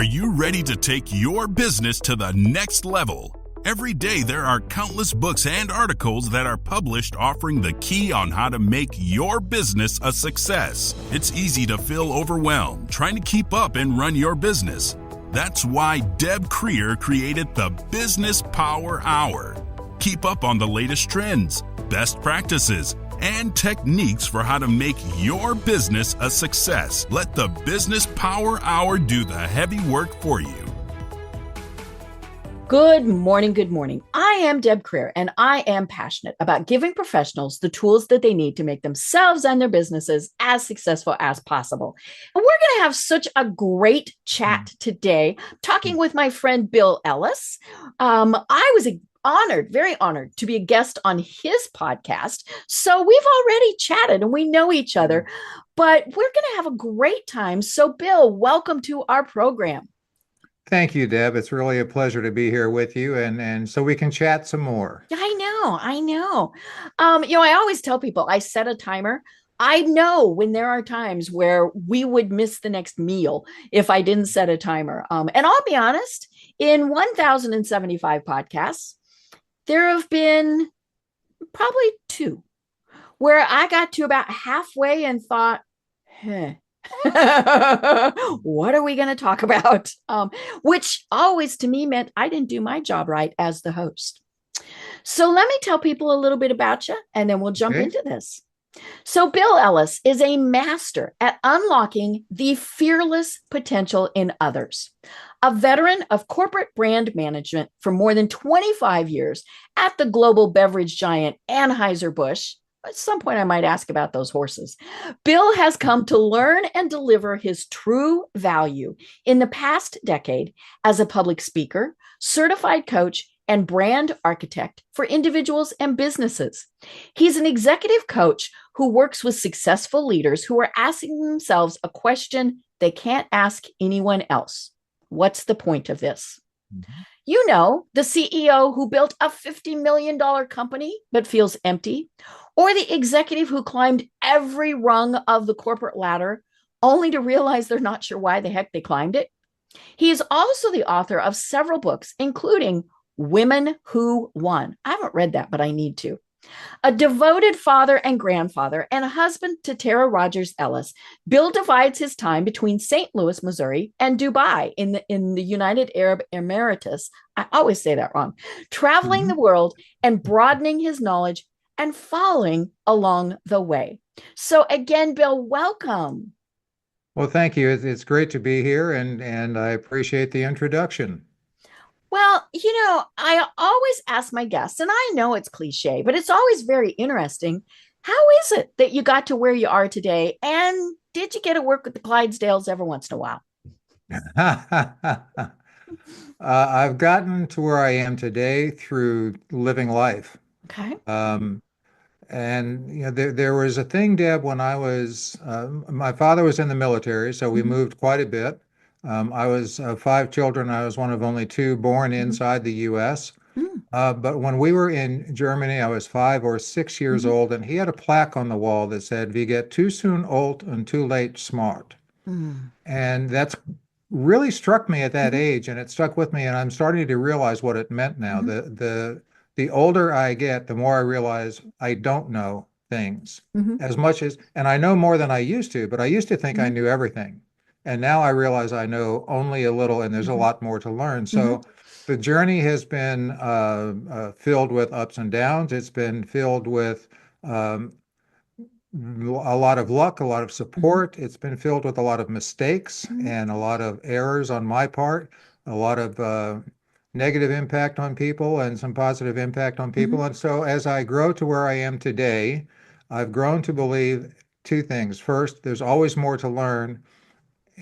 Are you ready to take your business to the next level? Every day there are countless books and articles that are published offering the key on how to make your business a success. It's easy to feel overwhelmed trying to keep up and run your business. That's why Deb Creer created the Business Power Hour. Keep up on the latest trends, best practices, and techniques for how to make your business a success. Let the Business Power Hour do the heavy work for you. Good morning. Good morning. I am Deb Creer, and I am passionate about giving professionals the tools that they need to make themselves and their businesses as successful as possible. And we're going to have such a great chat today, talking with my friend Bill Elliis. I was very honored to be a guest on his podcast. So we've already chatted and we know each other, but we're going to have a great time. So Bill, welcome to our program. Thank you, Deb. It's really a pleasure to be here with you, and so we can chat some more. I know. I always tell people I set a timer. I know when there are times where we would miss the next meal if I didn't set a timer. And I'll be honest, in 1,075 podcasts, there have been probably 2 where I got to about halfway and thought, what are we going to talk about? Which always to me meant I didn't do my job right as the host. So let me tell people a little bit about you, and then we'll jump into this. So Bill Elliis is a master at unlocking the fearless potential in others. A veteran of corporate brand management for more than 25 years at the global beverage giant Anheuser-Busch. At some point, I might ask about those horses. Bill has come to learn and deliver his true value in the past decade as a public speaker, certified coach, and brand architect for individuals and businesses. He's an executive coach who works with successful leaders who are asking themselves a question they can't ask anyone else. What's the point of this? Mm-hmm. You know, the CEO who built a $50 million company but feels empty, or the executive who climbed every rung of the corporate ladder only to realize they're not sure why the heck they climbed it. He is also the author of several books, including Women Who Won. I haven't read that, but I need to. A devoted father and grandfather and a husband to Tara Rogers-Ellis, Bill divides his time between St. Louis, Missouri, and Dubai in the United Arab Emirates. I always say that wrong. Traveling the world and broadening his knowledge and following along the way. So again, Bill, welcome. Well, thank you. It's great to be here, and I appreciate the introduction. Well, I always ask my guests, and I know it's cliche, but it's always very interesting. How is it that you got to where you are today? And did you get to work with the Clydesdales every once in a while? I've gotten to where I am today through living life. Okay. And there was a thing, Deb, when I was, my father was in the military, so we moved quite a bit. I was 5 children. I was one of only 2 born inside the U.S. But when we were in Germany, I was 5 or 6 years old, and he had a plaque on the wall that said, "We get too soon old and too late smart." And that's really struck me at that age, and it stuck with me, and I'm starting to realize what it meant now. The older I get, the more I realize I don't know things as much as, and I know more than I used to, but I used to think I knew everything. And now I realize I know only a little, and there's a lot more to learn. So the journey has been filled with ups and downs. It's been filled with a lot of luck, a lot of support. It's been filled with a lot of mistakes and a lot of errors on my part, a lot of negative impact on people and some positive impact on people. And so as I grow to where I am today, I've grown to believe 2 things. First, there's always more to learn.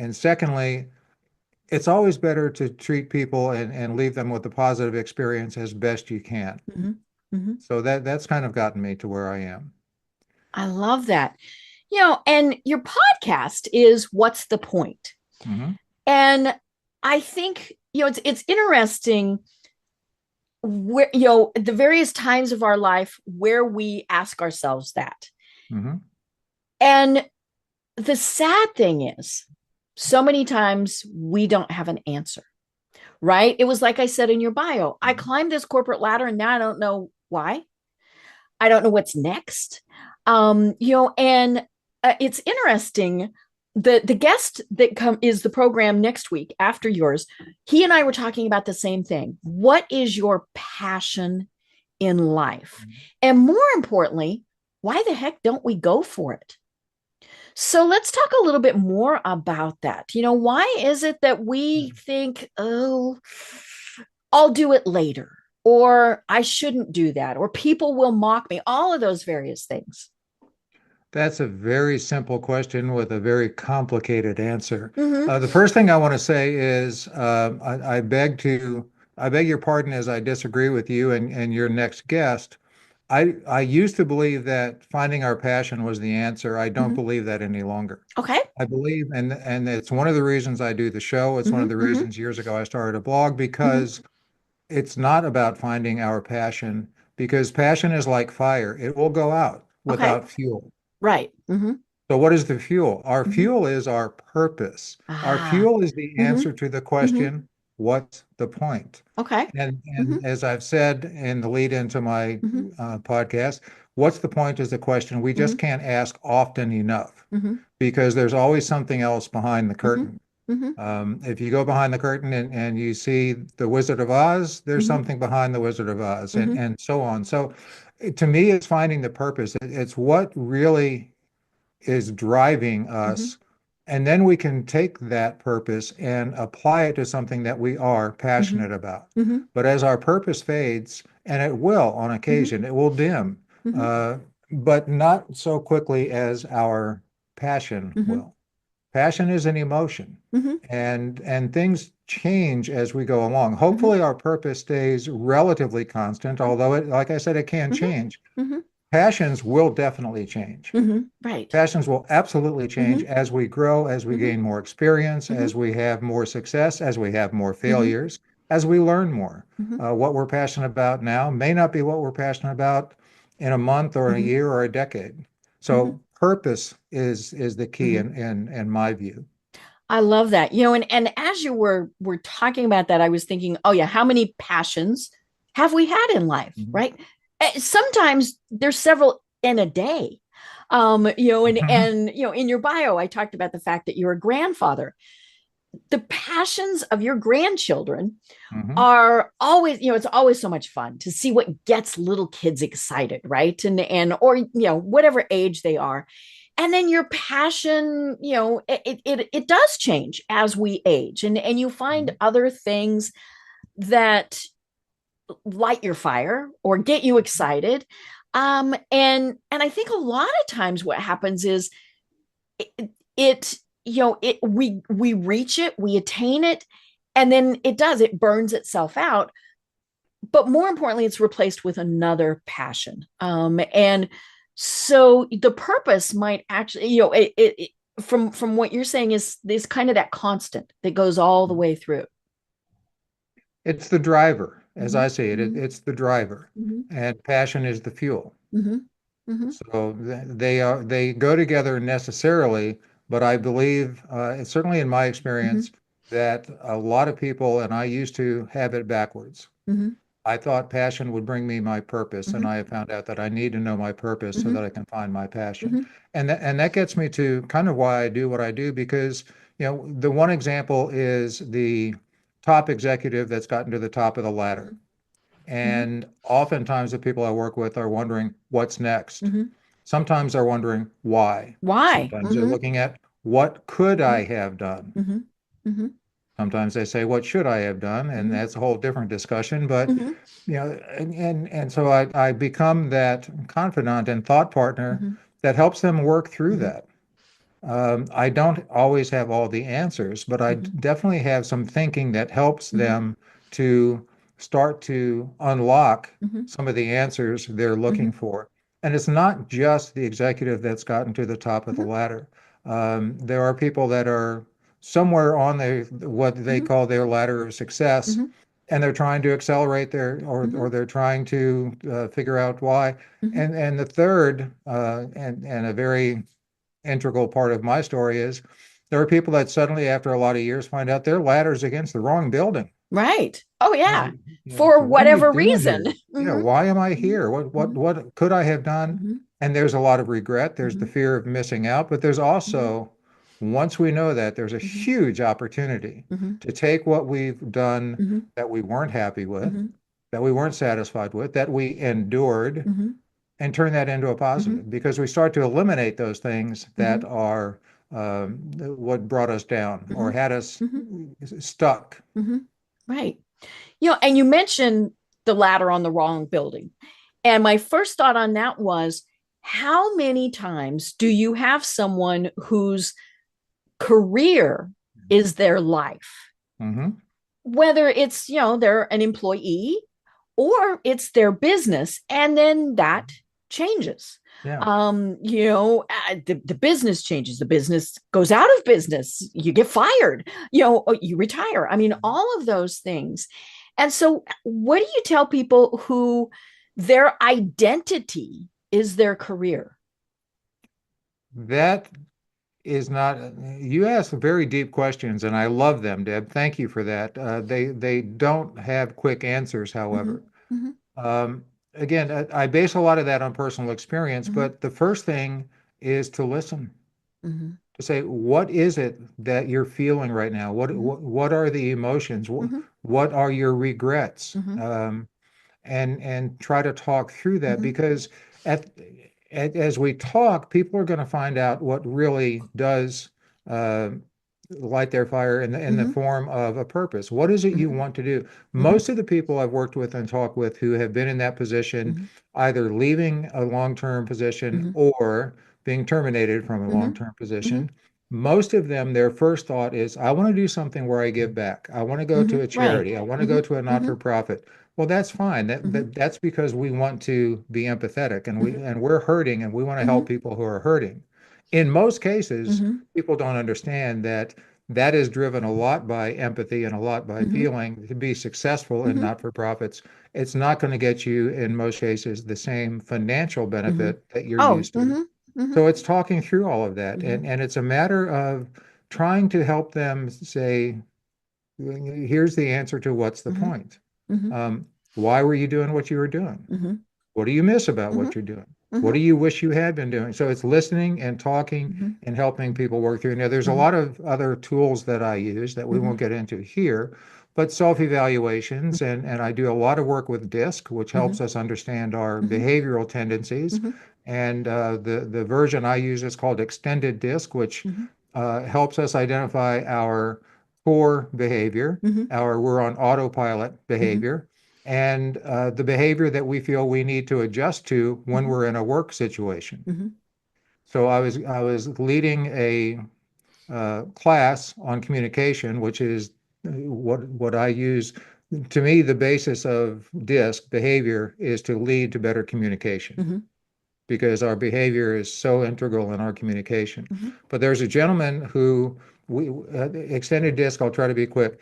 And secondly, it's always better to treat people and leave them with a positive experience as best you can. So that's kind of gotten me to where I am. I love that. And your podcast is What's the Point? And I think, it's interesting where, the various times of our life where we ask ourselves that. And the sad thing is, So many times we don't have an answer, right? It was like I said in your bio, I climbed this corporate ladder and now I don't know why. I don't know what's next. And it's interesting. The guest that is the program next week after yours. He and I were talking about the same thing. What is your passion in life? And more importantly, why the heck don't we go for it? So let's talk a little bit more about that. Why is it that we think, oh, I'll do it later, or I shouldn't do that, or people will mock me, all of those various things? That's a very simple question with a very complicated answer. Mm-hmm. The first thing I want to say is I beg your pardon as I disagree with you and your next guest. I used to believe that finding our passion was the answer. I don't Mm-hmm. believe that any longer. Okay. I believe, and it's one of the reasons I do the show. It's one of the Mm-hmm. reasons years ago I started a blog Mm-hmm. because it's not about finding our passion, because passion is like fire. It will go out Okay. without fuel. Right. Mm-hmm. So what is the fuel? Our Mm-hmm. fuel is our purpose. Our Ah. fuel is the Mm-hmm. answer to the Mm-hmm. question, what's the point? Okay. Mm-hmm. And as I've said in the lead into my Mm-hmm. podcast, what's the point is the question we Mm-hmm. just can't ask often enough Mm-hmm. because there's always something else behind the Mm-hmm. curtain. Mm-hmm. If you go behind the curtain and you see the Wizard of Oz, there's Mm-hmm. something behind the Wizard of Oz, Mm-hmm. and so on. So to me, it's finding the purpose. It's what really is driving Mm-hmm. us. And then we can take that purpose and apply it to something that we are Mm-hmm. passionate about. Mm-hmm. But as our purpose fades, and it will on Mm-hmm. occasion, it will dim, Mm-hmm. uh, but not so quickly as our passion Mm-hmm. will. Passion is an emotion, Mm-hmm. and things change as we go along. Mm-hmm. Hopefully, our purpose stays relatively constant, although it, like I said, it can Mm-hmm. change. Mm-hmm. Passions will definitely change. Mm-hmm. Right. Passions will absolutely Mm-hmm. change as we grow, as we Mm-hmm. gain more experience, Mm-hmm. as we have more success, as we have more Mm-hmm. failures, as we learn more. Mm-hmm. What we're passionate about now may not be what we're passionate about in a month or a Mm-hmm. year or a decade. Mm-hmm. So purpose is the key Mm-hmm. in my view. I love that. And as you were talking about that, I was thinking, oh yeah, how many passions have we had in life, Mhm. right? Sometimes there's several in a day. And in your bio, I talked about the fact that you're a grandfather. The passions of your grandchildren Mhm. are always, it's always so much fun to see what gets little kids excited, right? And or whatever age they are. And then your passion, it does change as we age. And you find Mhm. other things that light your fire or get you excited. And I think a lot of times what happens is we reach it, we attain it, and then it burns itself out. But more importantly, it's replaced with another passion. And so the purpose might actually, from what you're saying is kind of that constant that goes all the way through. It's the driver, as Mm-hmm. I see it. Mm-hmm. It's the driver, Mm-hmm. and passion is the fuel. Mm-hmm. Mm-hmm. So they go together necessarily, but I believe, certainly in my Mm-hmm. experience, that a lot of people, and I used to have it backwards. Mm-hmm. I thought passion would bring me my purpose, and Mm-hmm. I have found out that I need to know my purpose so Mm-hmm. that I can find my passion. Mm-hmm. And that gets me to kind of why I do what I do, because the one example is the top executive that's gotten to the top of the ladder. Mm-hmm. And oftentimes the people I work with are wondering what's next. Mm-hmm. Sometimes they're wondering why. Why? Sometimes they're Mm-hmm. looking at what could I have done? Mm-hmm. Mm-hmm. Sometimes they say, what should I have done? And Mm-hmm. that's a whole different discussion. But Mm-hmm. and so I become that confidant and thought partner Mm-hmm. that helps them work through Mm-hmm. that. I don't always have all the answers, but I Mm-hmm. definitely have some thinking that helps Mm-hmm. them to start to unlock Mm-hmm. some of the answers they're Mm-hmm. looking for. And it's not just the executive that's gotten to the top of the ladder. There are people that are somewhere on what they Mm-hmm. call their ladder of success, Mm-hmm. and they're trying to accelerate Mm-hmm. or they're trying to figure out why. Mm-hmm. And the third, and a very integral part of my story is There are people that suddenly, after a lot of years, find out their ladder's against the wrong building. Right. Oh, yeah. So For what am I whatever doing reason. here? Why am I here? Mhm. What could I have done? Mhm. And there's a lot of regret. There's the Mhm. fear of missing out, but there's Mhm. also, once we know that, there's a Mhm. huge opportunity Mhm. to take what we've done Mhm. that we weren't happy with, Mhm. that we weren't satisfied with, that we endured, Mhm. and turn that into a Mhm. positive because we start to eliminate those things that Mhm. are what brought us down or Mhm. had us Mhm. stuck. Mhm. Right. And you mentioned the ladder on the wrong building. And my first thought on that was, how many times do you have someone whose career is their life? Hmm. Whether it's, they're an employee or it's their business, and then that changes. Yeah. The business changes, the business goes out of business, you get fired, you retire. I mean, all of those things. And so what do you tell people who their identity is their career? That is not, you ask very deep questions, and I love them, Deb. Thank you for that. They don't have quick answers, Mhm. however. Mhm. Um, Again, I base a lot of that on personal experience, Mhm. but the first thing is to listen, Mhm. to say, what is it that you're feeling right now? Mhm. What are the emotions? Mhm. What are your regrets? Mhm. And try to talk through that Mhm. because at, as we talk, people are going to find out what really does uh, light their fire in the Mhm. form of a purpose. What is it you Mhm. want to do? Mhm. Most of the people I've worked with and talked with who have been in that position, Mhm. either leaving a long-term position Mhm. or being terminated from a Mhm. long-term Mhm. position, most of them, their first thought is, I want to do something where I give back. I want to go to Mhm. a Right. charity. I want to go Mhm. to a Mhm. not-for-profit. Well, that's fine. Mhm. That's because we want to be empathetic and Mhm. we're hurting and we want to help Mhm. people who are hurting. In most cases, Mhm. people don't understand that that is driven a lot by empathy and a lot by Mhm. feeling. To be successful in Mhm. not-for-profits, it's not going to get you, in most cases, the same financial Mhm. benefit that you're Oh. used to. Mhm. Mhm. So it's talking through all of that. Mhm. And it's a matter of trying to help them say, here's the answer to what's the Mhm. point. Mhm. Um, why were you doing what you were doing? Mhm. What do you miss about Mhm. what you're doing? What do Mhm. you wish you had been doing? So it's listening and talking Mhm. and helping people work through. Now, there's a Mhm. lot of other tools that I use that we won't Mhm. get into here, but self-evaluations, and I do a lot of work with DISC, which helps Mhm. us understand our Mhm. behavioral tendencies. Mhm. And the version I use is called extended DISC, which Mhm. helps us identify our core behavior, Mhm. our we're on autopilot Mhm. behavior, and the behavior that we feel we need to adjust to when Mhm. we're in a work situation. Mhm. So I was leading a class on communication, which is what I use. To me, the basis of DISC behavior is to lead to better communication Mhm. because our behavior is so integral in our communication. Mhm. But there's a gentleman who we extended DISC. I'll try to be quick.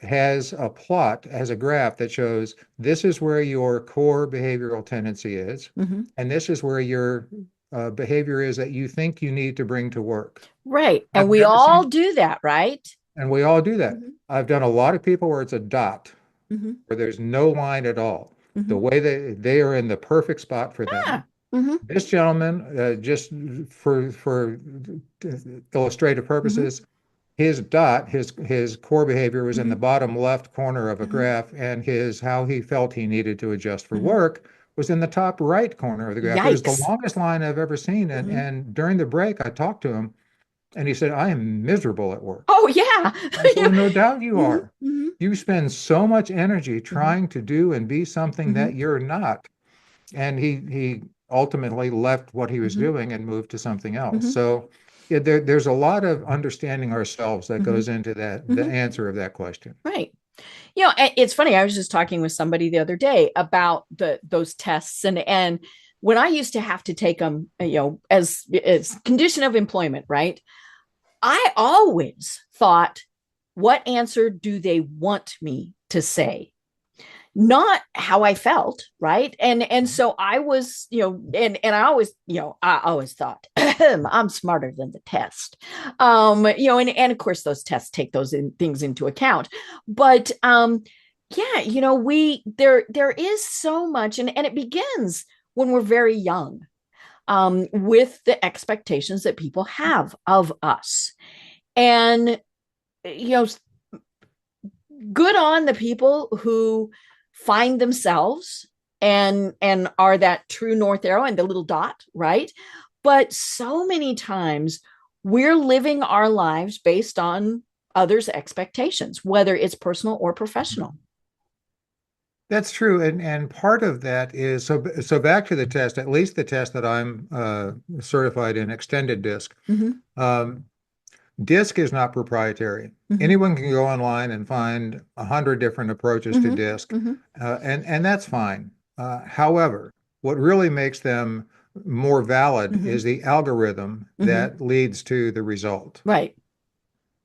Has a plot, has a graph that shows this is where your core behavioral tendency is, Mhm. and this is where your behavior is that you think you need to bring to work. Right. And I've we never all seen, do that, right? and we all do that. Mhm. I've done a lot of people where it's a dot, Mhm. where there's no line at all. The Mhm. way they are in the perfect spot for them. Ah. Mhm. This gentleman, just for illustrative Mhm. purposes, his dot, his core behavior was in the Mhm. bottom left corner of a Mhm. graph, and his how he felt he needed to adjust for Mhm. work was in the top right corner of the graph. It was the Yikes. longest line I've ever seen. And Mhm. and during the break, I talked to him, and he said, "I am miserable at work." Oh, yeah. I said, Yeah. "Well, no doubt you Mhm. are. Mhm. You spend so much energy Mhm. trying to do and be something that Mhm. you're not." And he ultimately left what he was Mhm. doing and moved to something else. Mhm. So yeah, there's a lot of understanding ourselves that goes Mhm. into that, the Mhm. answer of that question. Right. It's funny. I was just talking with somebody the other day about those tests, and when I used to have to take them, as condition of employment, right? I always thought, what answer do they want me to say? Not how I felt, right? And so I was, and I always thought I'm smarter than the test. And of course those tests take those things into account. But there is so much, and it begins when we're very young, with the expectations that people have of us. And good on the people who find themselves and are that true north arrow and the little dot, right? But so many times we're living our lives based on others' expectations, whether it's personal or professional. That's true. And part of that is, so back to the test, at least the test that I'm certified in, extended DISC. DISC is not proprietary. Anyone can go online and find 100 different approaches to DISC, and that's fine. However, what really makes them more valid is the algorithm that leads to the result. Right.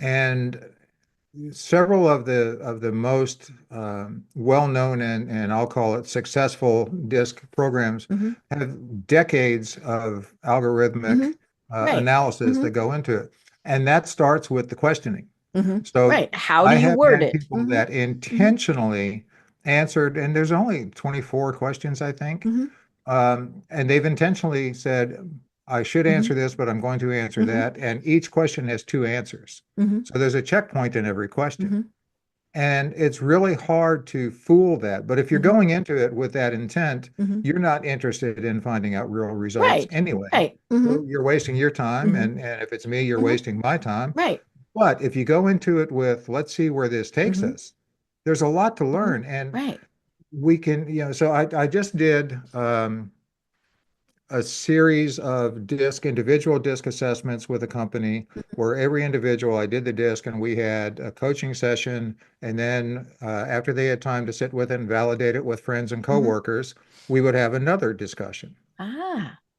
And several of the most well-known and I'll call it successful DISC programs have decades of algorithmic analysis that go into it. And that starts with the questioning. So how do you word it? People that intentionally answered, and there's only 24 questions, I think. And they've intentionally said, I should answer this, but I'm going to answer that. And each question has two answers. So there's a checkpoint in every question. And it's really hard to fool that. But if you're going into it with that intent, you're not interested in finding out real results anyway. So you're wasting your time. And if it's me, you're wasting my time. But if you go into it with, let's see where this takes us, there's a lot to learn. And we can, so I just did a series of individual DISC assessments with a company where every individual, I did the DISC and we had a coaching session. And then after they had time to sit with it and validate it with friends and coworkers, we would have another discussion.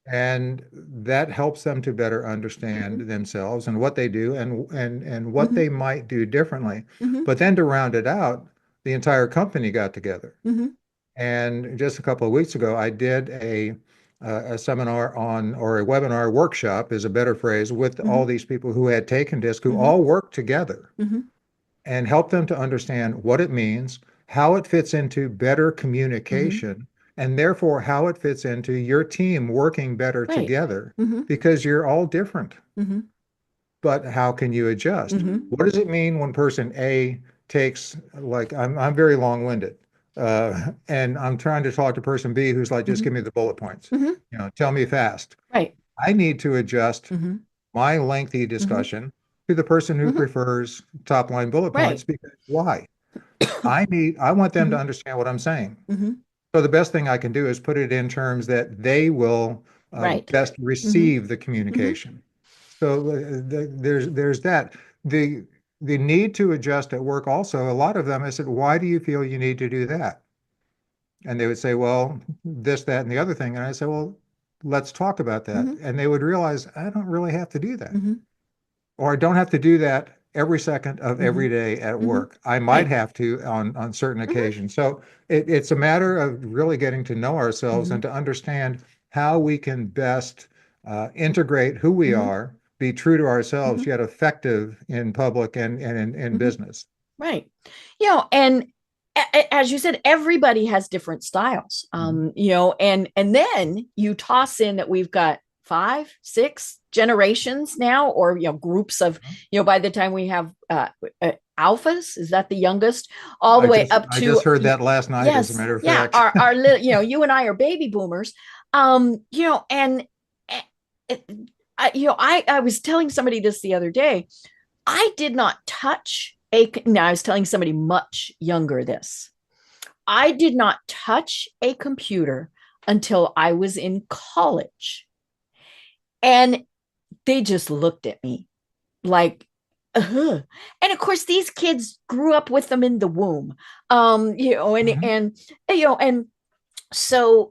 And that helps them to better understand themselves and what they do and what they might do differently. But then to round it out, the entire company got together. And just a couple of weeks ago, I did a seminar or a webinar workshop is a better phrase with all these people who had taken DISC, who all worked together and helped them to understand what it means, how it fits into better communication, and therefore how it fits into your team working better together because you're all different. But how can you adjust? What does it mean when person A takes, like, I'm very long-winded. And I'm trying to talk to person B who's like, just give me the bullet points, tell me fast. I need to adjust my lengthy discussion to the person who prefers top line bullet points. Because why? I want them to understand what I'm saying. So the best thing I can do is put it in terms that they will best receive the communication. So there's that. The need to adjust at work also, a lot of them, I said, why do you feel you need to do that? And they would say, well, this, that, and the other thing. And I said, well, let's talk about that. And they would realize, I don't really have to do that. Or I don't have to do that every second of every day at work. I might have to on certain occasions. So it's a matter of really getting to know ourselves and to understand how we can best integrate who we are, be true to ourselves, yet effective in public and in business. And as you said, everybody has different styles, and then you toss in that we've got 5, 6 generations now, or, groups of, by the time we have alphas, is that the youngest, all the way up to. I just heard that last night, as a matter of fact. Our little, you and I are baby boomers, I was telling somebody this the other day. I did not touch I was telling somebody much younger this. I did not touch a computer until I was in college. And they just looked at me like, and of course, these kids grew up with them in the womb, and so,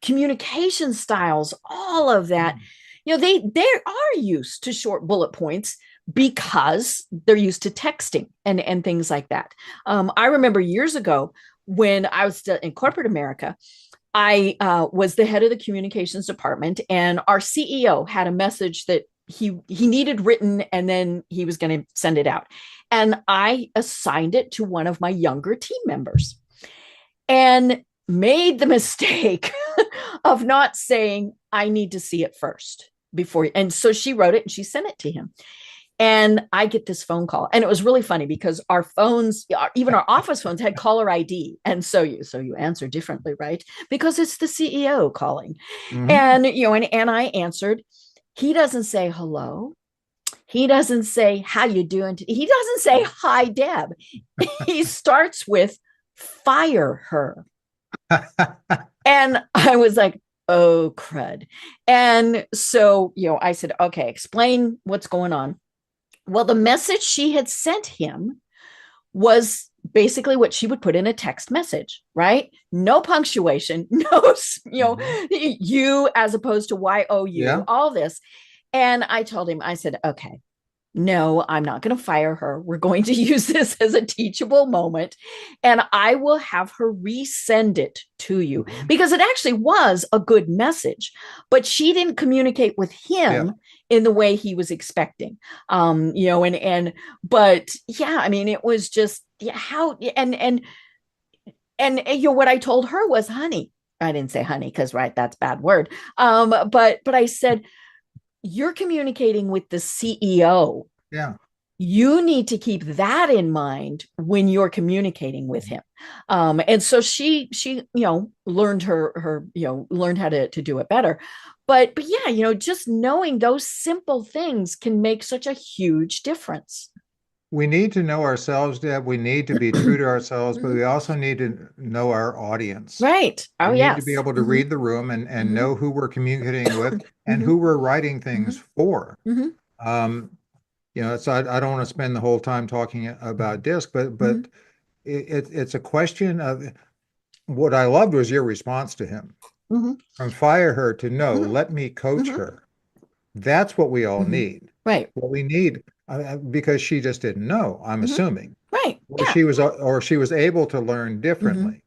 communication styles, all of that, they are used to short bullet points because they're used to texting and things like that. I remember years ago when I was still in corporate America, I was the head of the communications department, and our CEO had a message that he needed written, and then he was going to send it out. And I assigned it to one of my younger team members and made the mistake of not saying, I need to see it first before. And so she wrote it and she sent it to him. And I get this phone call, and it was really funny because our phones, even our office phones, had caller ID, and so you answer differently, right? Because it's the CEO calling, and and I answered. He doesn't say hello. He doesn't say how you doing. He doesn't say hi, Deb. He starts with fire her, and I was like, oh crud. And so I said, okay, explain what's going on. Well, the message she had sent him was basically what she would put in a text message, right? No punctuation, no, you as opposed to YOU, all this. And I told him, I said, okay, no, I'm not going to fire her. We're going to use this as a teachable moment. And I will have her resend it to you because it actually was a good message, but she didn't communicate with him in the way he was expecting. But yeah, I mean, it was just how, and what I told her was, honey, I didn't say honey, because that's a bad word. But I said, you're communicating with the CEO. Yeah. You need to keep that in mind when you're communicating with him. And so she learned learned how to do it better. But yeah, just knowing those simple things can make such a huge difference. We need to know ourselves, Deb. We need to be true to ourselves, but we also need to know our audience. Right. Oh, we yes. need to be able to read the room and know who we're communicating with and who we're writing things for. So I don't want to spend the whole time talking about DISC, but it's a question of what I loved was your response to him. From fire her to no, let me coach her. That's what we all need. Right. What we need, because she just didn't know, I'm assuming. Right. Or she was able to learn differently.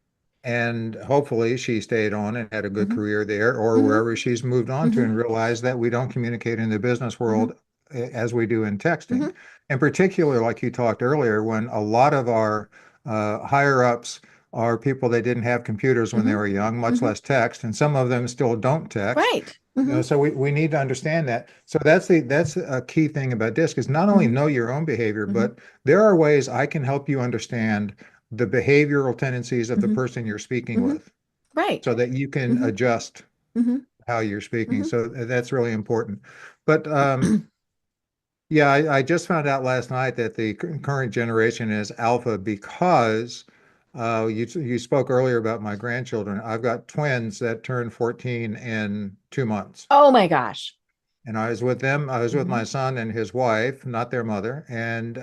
And hopefully she stayed on and had a good career there or wherever she's moved on to and realized that we don't communicate in the business world as we do in texting. In particular, like you talked earlier, when a lot of our higher ups are people that didn't have computers when they were young, much less text, and some of them still don't text. Right. So we need to understand that. So that's a key thing about DISC is not only know your own behavior, but there are ways I can help you understand the behavioral tendencies of the person you're speaking with. Right. So that you can adjust how you're speaking. So that's really important. But yeah, I just found out last night that the current generation is alpha because you spoke earlier about my grandchildren. I've got twins that turned 14 in 2 months. Oh my gosh. And I was with them. I was with my son and his wife, not their mother, and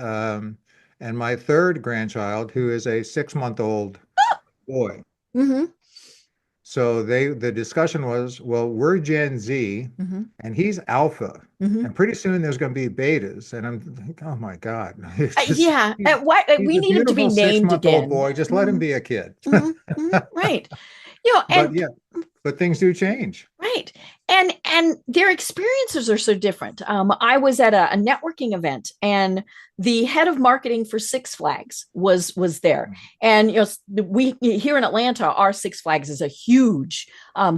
my third grandchild, who is a 6-month-old boy. So the discussion was, well, we're Gen Z and he's alpha. And pretty soon there's going to be betas. And I'm thinking, oh my God. And we need him to be named again. Boy, just let him be a kid. Right. But things do change. Right. And their experiences are so different. I was at a networking event and the head of marketing for Six Flags was there. And, we here in Atlanta, our Six Flags is a huge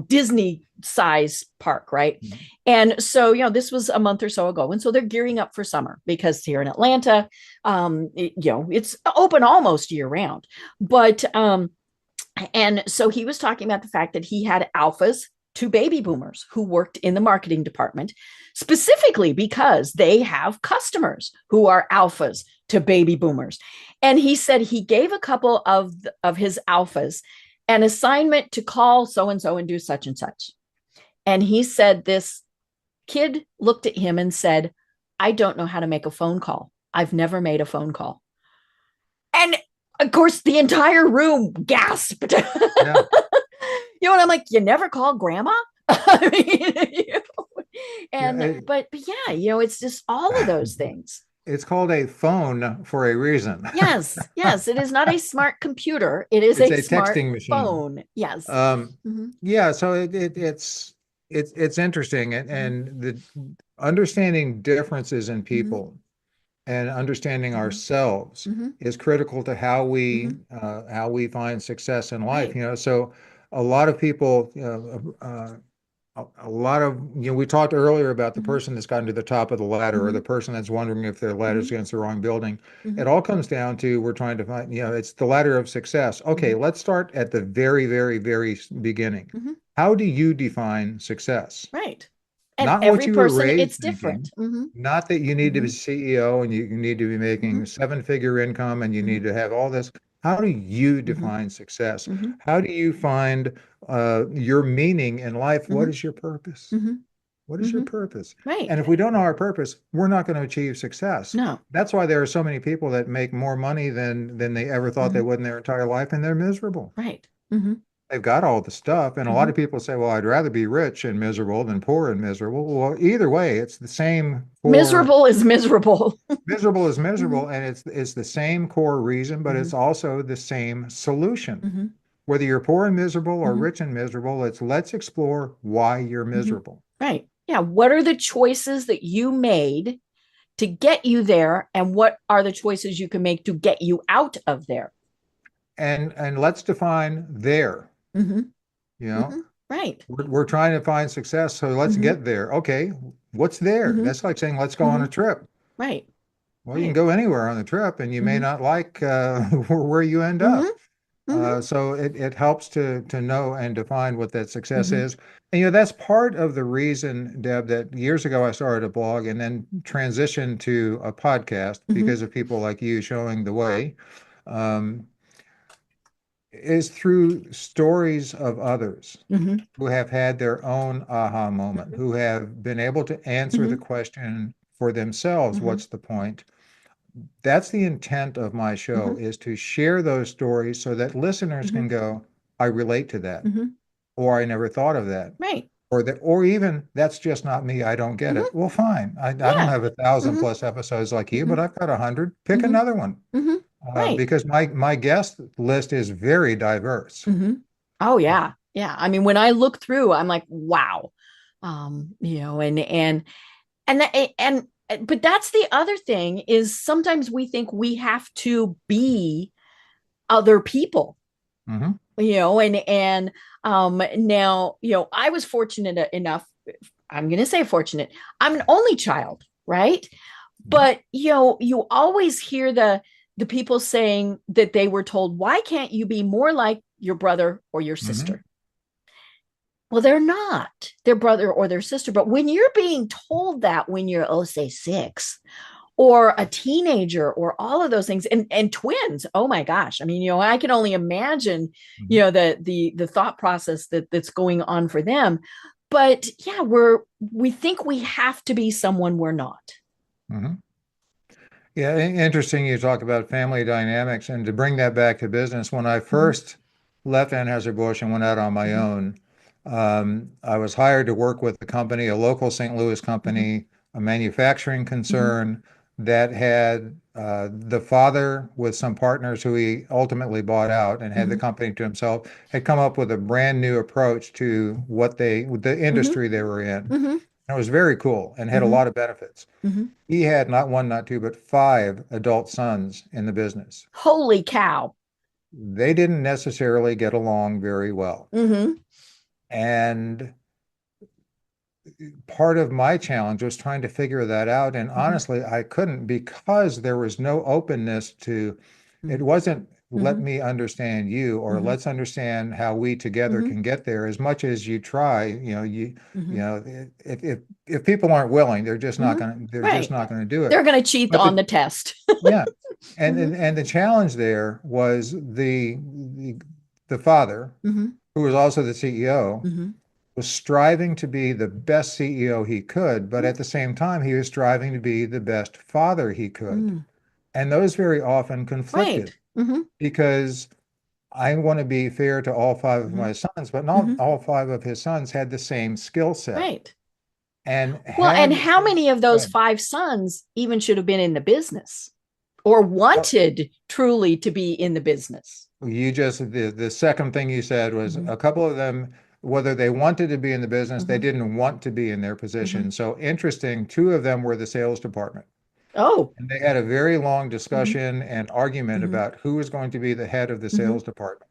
Disney size park. Right. And so, this was a month or so ago. And so they're gearing up for summer because here in Atlanta, it's open almost year round. But and so he was talking about the fact that he had alphas to baby boomers who worked in the marketing department, specifically because they have customers who are alphas to baby boomers. And he said he gave a couple of his alphas an assignment to call so-and-so and do such and such. And he said this kid looked at him and said, I don't know how to make a phone call. I've never made a phone call. And of course, the entire room gasped. Yeah. And I'm like, you never call grandma? I mean, but yeah, it's just all of those things. it's called a phone for a reason. Yes, yes, it is not a smart computer. It is It's a a smart texting machine. phone. Yes. Um, Hmm. yeah, so it's interesting, and the understanding differences in Hmm. people and understanding Hmm. ourselves Hmm. is critical to Hmm. how we find success in life. Right. You know, so a lot of people, a lot of, we talked earlier about the Hmm. person that's gotten to the top of the ladder or Hmm. the person that's wondering if their ladder's Hmm. against the wrong building. Hmm. It all comes down to we're trying to find, it's the ladder of success. Okay, Hmm. let's start at the very, very, very beginning. Hmm. How do you define success? Right. And Not what every you were person, raised it's different. thinking, Hmm. not that you need to be Hmm. CEO and you need to be Hmm. making seven-figure income and you Hmm. need to have all this. How do you Hmm. define success? Hmm. How do you find your meaning in life? What Hmm. is your purpose? Hmm. What is your Hmm. purpose? Right. And if we don't know our purpose, we're not going to achieve success. No. That's why there are so many people that make more money than they ever thought they Hmm. would in their entire life, and they're miserable. Right. Hmm. They've got all the stuff, and a lot Hmm. of people say, "Well, I'd rather be rich and miserable than poor and miserable." Well, either way, it's the same core. Miserable is miserable. Miserable is Hmm. miserable, and it's the same core reason, but Hmm. it's also the same solution. Hmm. Whether you're poor and miserable or Hmm. rich and miserable, let's explore why you're Hmm. miserable. Right. Yeah. What are the choices that you made to get you there? And what are the choices you can make to get you out of there? And let's define there. Hmm. You know, Hmm. Right. we're trying to find success, so let's Hmm. get there. Okay, what's there? Hmm. That's like saying let's go on Hmm. a trip. Right. Well, you can Right. go anywhere on the trip, and you may Hmm. not like where you end Hmm. up. Hmm. So it helps to know and define what that success Hmm. is. And that's part of the reason, Deb, that years ago I started a blog and then transitioned to a podcast Hmm. because of people like you showing the way. Um, is through stories of others Hmm. who have had their own aha moment, who have been able to answer the Hmm. question for themselves, Hmm. what's the point? That's the intent of my show, Hmm. is to share those stories so that listeners Hmm. can go, I relate to that, Hmm. or I never thought of that, Right. or even that's just not me, I don't get Hmm. it. Well, fine. I don't Yeah. have 1,000 Hmm. plus episodes like you, but Hmm. I've got 100. Pick Hmm. another one. Hmm. Right. Because my guest list is very diverse. Hmm. Oh yeah. Yeah. I mean, when I look through, I'm like, wow. And and but that's the other thing is sometimes we think we have to be other people, Hmm. and now, I was fortunate enough, I'm going to say fortunate. I'm an only child, right? But you always hear the people saying that they were told, why can't you be more like your brother or your Hmm. sister? Well, they're not their brother or their sister. But when you're being told that when you're, oh, say 6 or a teenager or all of those things, and twins, oh my gosh. I mean, I can only imagine, Hmm. the thought process that's going on for them. But yeah, we think we have to be someone we're not. Hmm. Yeah, interesting you talk about family dynamics. And to bring that back to business, when I Mm-hmm. first left Anheuser-Busch and went out on my Mm-hmm. own, I was hired to work with a company, a local St. Louis Mm-hmm. company, a manufacturing Mm-hmm. concern that had the father with some partners who he ultimately bought out and had the Mm-hmm. company to himself, had come up with a brand new approach to the Mm-hmm. industry they were in. Mm-hmm. And it was very cool and had a Mm-hmm. lot of benefits. Mm-hmm. He had not one, not two, but five adult sons in the business. Holy cow. They didn't necessarily get along very well. Mm-hmm. And part of my challenge was trying to figure that out. And Mm-hmm. honestly, I couldn't because there was no openness to it. Wasn't let Mm-hmm. me understand you or Mm-hmm. let's understand how we together Mm-hmm. can get there as much as you try. You Mm-hmm. know, if people aren't willing, Mm-hmm. they're just Right. not going to do it. They're going to cheat But on the test. yeah, and, Mm-hmm. and and the challenge there was the father, Mm-hmm. who was also the CEO, Mm-hmm. was striving to be the best CEO he could, but at the same time, he was striving to be the best father he could. Mm-hmm. And those very often conflicted Right. Mm-hmm. because I want to be fair to all five of Mm-hmm. my sons, but not Mm-hmm. all five of his sons had the same skill set. Right. And Well, and had, how many of those good. 5 sons even should have been in the business or Well, wanted truly to be in the business? you just, the second thing you said was Mm-hmm. a couple of them, whether they wanted to be in the business, they Mm-hmm. didn't want to be in their Mm-hmm. position. So interesting, two of them were the sales department. Oh. And they had a very long Mm-hmm. discussion and argument Mm-hmm. about who was going to be the head of the Mm-hmm. sales department.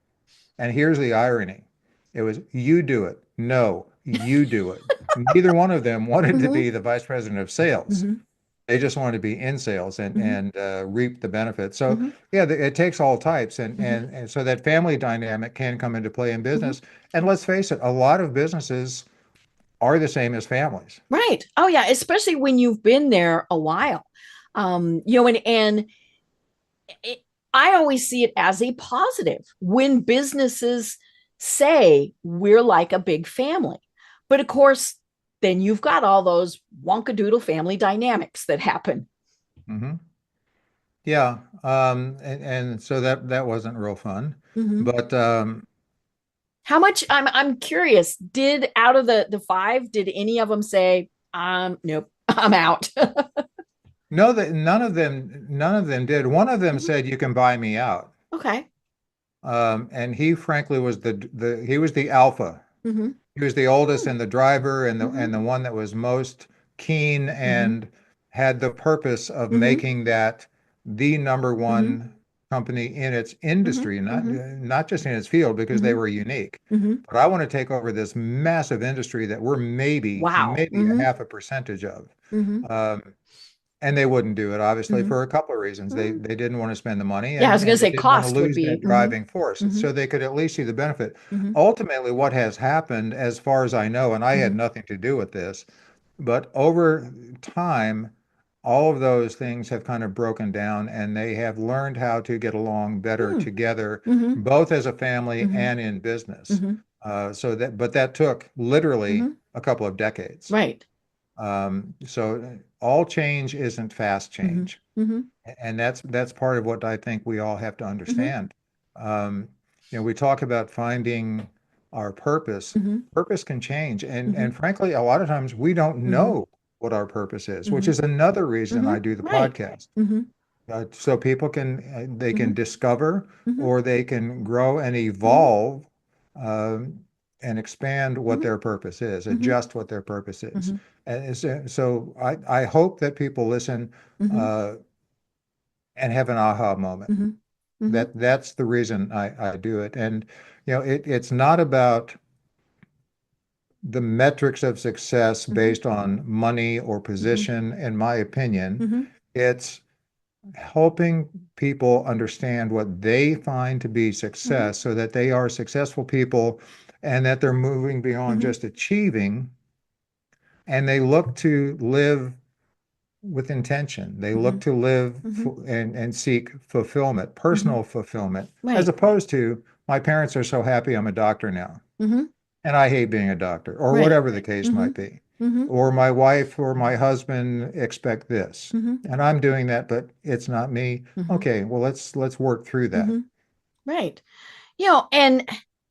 And here's the irony. It was, you do it. No, you do it. Neither one of them wanted to Mm-hmm. be the vice president of sales. Mm-hmm. They just wanted to be in sales and Mm-hmm. reap the benefits. So Mm-hmm. yeah, it takes all types, and, Mm-hmm. and so that family dynamic can come into play in Mm-hmm. business. And let's face it, a lot of businesses are the same as families. Right. Oh yeah, especially when you've been there a while. And it, I always see it as a positive when businesses say we're like a big family. But of course, then you've got all those wonkadoodle family dynamics that happen. Hmm. Yeah, and so that wasn't real fun, Mm-hmm. but How much I'm curious, did out of the 5, did any of them say, nope, I'm out? no, that none of them did. One of them Mm-hmm. said, "You can buy me out," Okay. and he frankly was he was the alpha. Mm-hmm. He was the oldest and the driver Mm-hmm. and the one that was most keen Mm-hmm. and had the purpose of Mm-hmm. making that the number Mm-hmm. one company in its Mm-hmm. industry, Mm-hmm. not just in its field because they Mm-hmm. were unique. Mm-hmm. But I want to take over this massive industry that we're Wow. maybe a Mm-hmm. half a percentage of. Mm-hmm. Um, and they wouldn't do it, obviously, Mm-hmm. for a couple of reasons. They Mm-hmm. they didn't want to spend the money, Yeah, I was going to and they say didn't want to cost would lose be. that Mm-hmm. driving force. Mm-hmm. So they could at least see the benefit. Mm-hmm. Ultimately, what has happened, as far as I know, and I had Mm-hmm. nothing to do with this, but over time, all of those things have kind of broken down and they have learned how to get along better together, Mm-hmm. both as a family Mm-hmm. and in business. Mm-hmm. But that took literally Mm-hmm. a couple of decades. Right. So all change isn't fast Mm-hmm. change, Mm-hmm. and that's part of what I think we all have to Mm-hmm. understand. Um, we talk about finding our purpose. Mm-hmm. Purpose can change, Mm-hmm. and frankly, a lot of times we don't Mm-hmm. know what our purpose is, which Mm-hmm. is another reason Mm-hmm. I do the Right. podcast. Mm-hmm. So people can they Mm-hmm. can discover Mm-hmm. or they can grow and Mm-hmm. evolve um, and expand what Mm-hmm. their purpose is, Mm-hmm. adjust what their purpose is. Mm-hmm. So I hope that people listen Mm-hmm. uh, and have an aha moment. Mm-hmm. Mm-hmm. That's the reason I do it. And it's not about the metrics of success Mm-hmm. based on money or Mm-hmm. position, in my opinion. Mm-hmm. It's helping people understand what they find to be Mm-hmm. success so that they are successful people and that they're moving beyond Mm-hmm. just achieving and they look to live with intention. They Mm-hmm. look to live Mm-hmm. and seek fulfillment, Mm-hmm. personal fulfillment, as Right. opposed to my parents are so happy I'm a doctor now, Mm-hmm. and I hate being a doctor, or Right. whatever the case Mm-hmm. might be. Mm-hmm. Or my wife or my husband expect this, Mm-hmm. and I'm doing that, but it's not me. Mm-hmm. Okay, well let's work through that. Mm-hmm. Right. And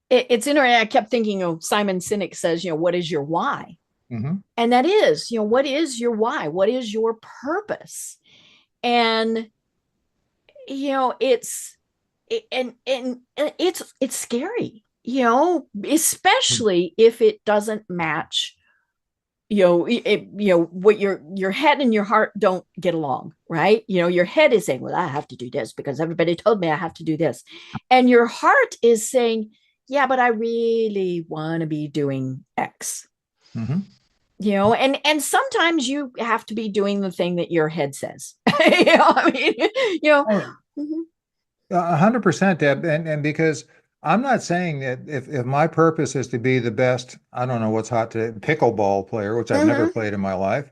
it's interesting. I kept thinking, Simon Sinek says, what is your why? Hmm. And that is, what is your why? What is your purpose? And, it's scary, especially if it doesn't match, what your head and your heart don't get along, right? Your head is saying, well, I have to do this because everybody told me I have to do this. And your heart is saying, yeah, but I really want to be doing X. Hmm. And sometimes you have to be doing the thing that your head says. I mean, you know. Oh, Mhm. 100%, Deb, and because I'm not saying that if my purpose is to be the best, I don't know what's hot today, pickleball player, which I've never Mhm. played in my life,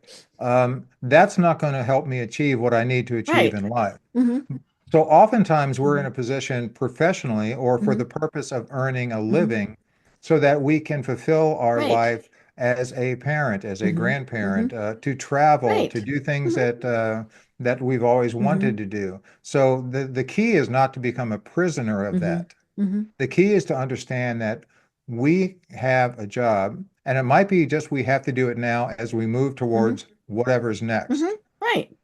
that's not going to help me achieve what I need to achieve Right. in life. Mhm. So oftentimes we're in Mhm. a position professionally or for the Mhm. purpose of earning a Mhm. living so that we can fulfill our Right. life as a parent, as a Mhm. grandparent, Mhm. to travel, to Right. do things Mhm. that we've always wanted Mhm. to do. So the key is not to become a prisoner of Mhm. that. Mhm. The key is to understand that we have a job, and it might be just we have to do it now as we move towards whatever's next. Right.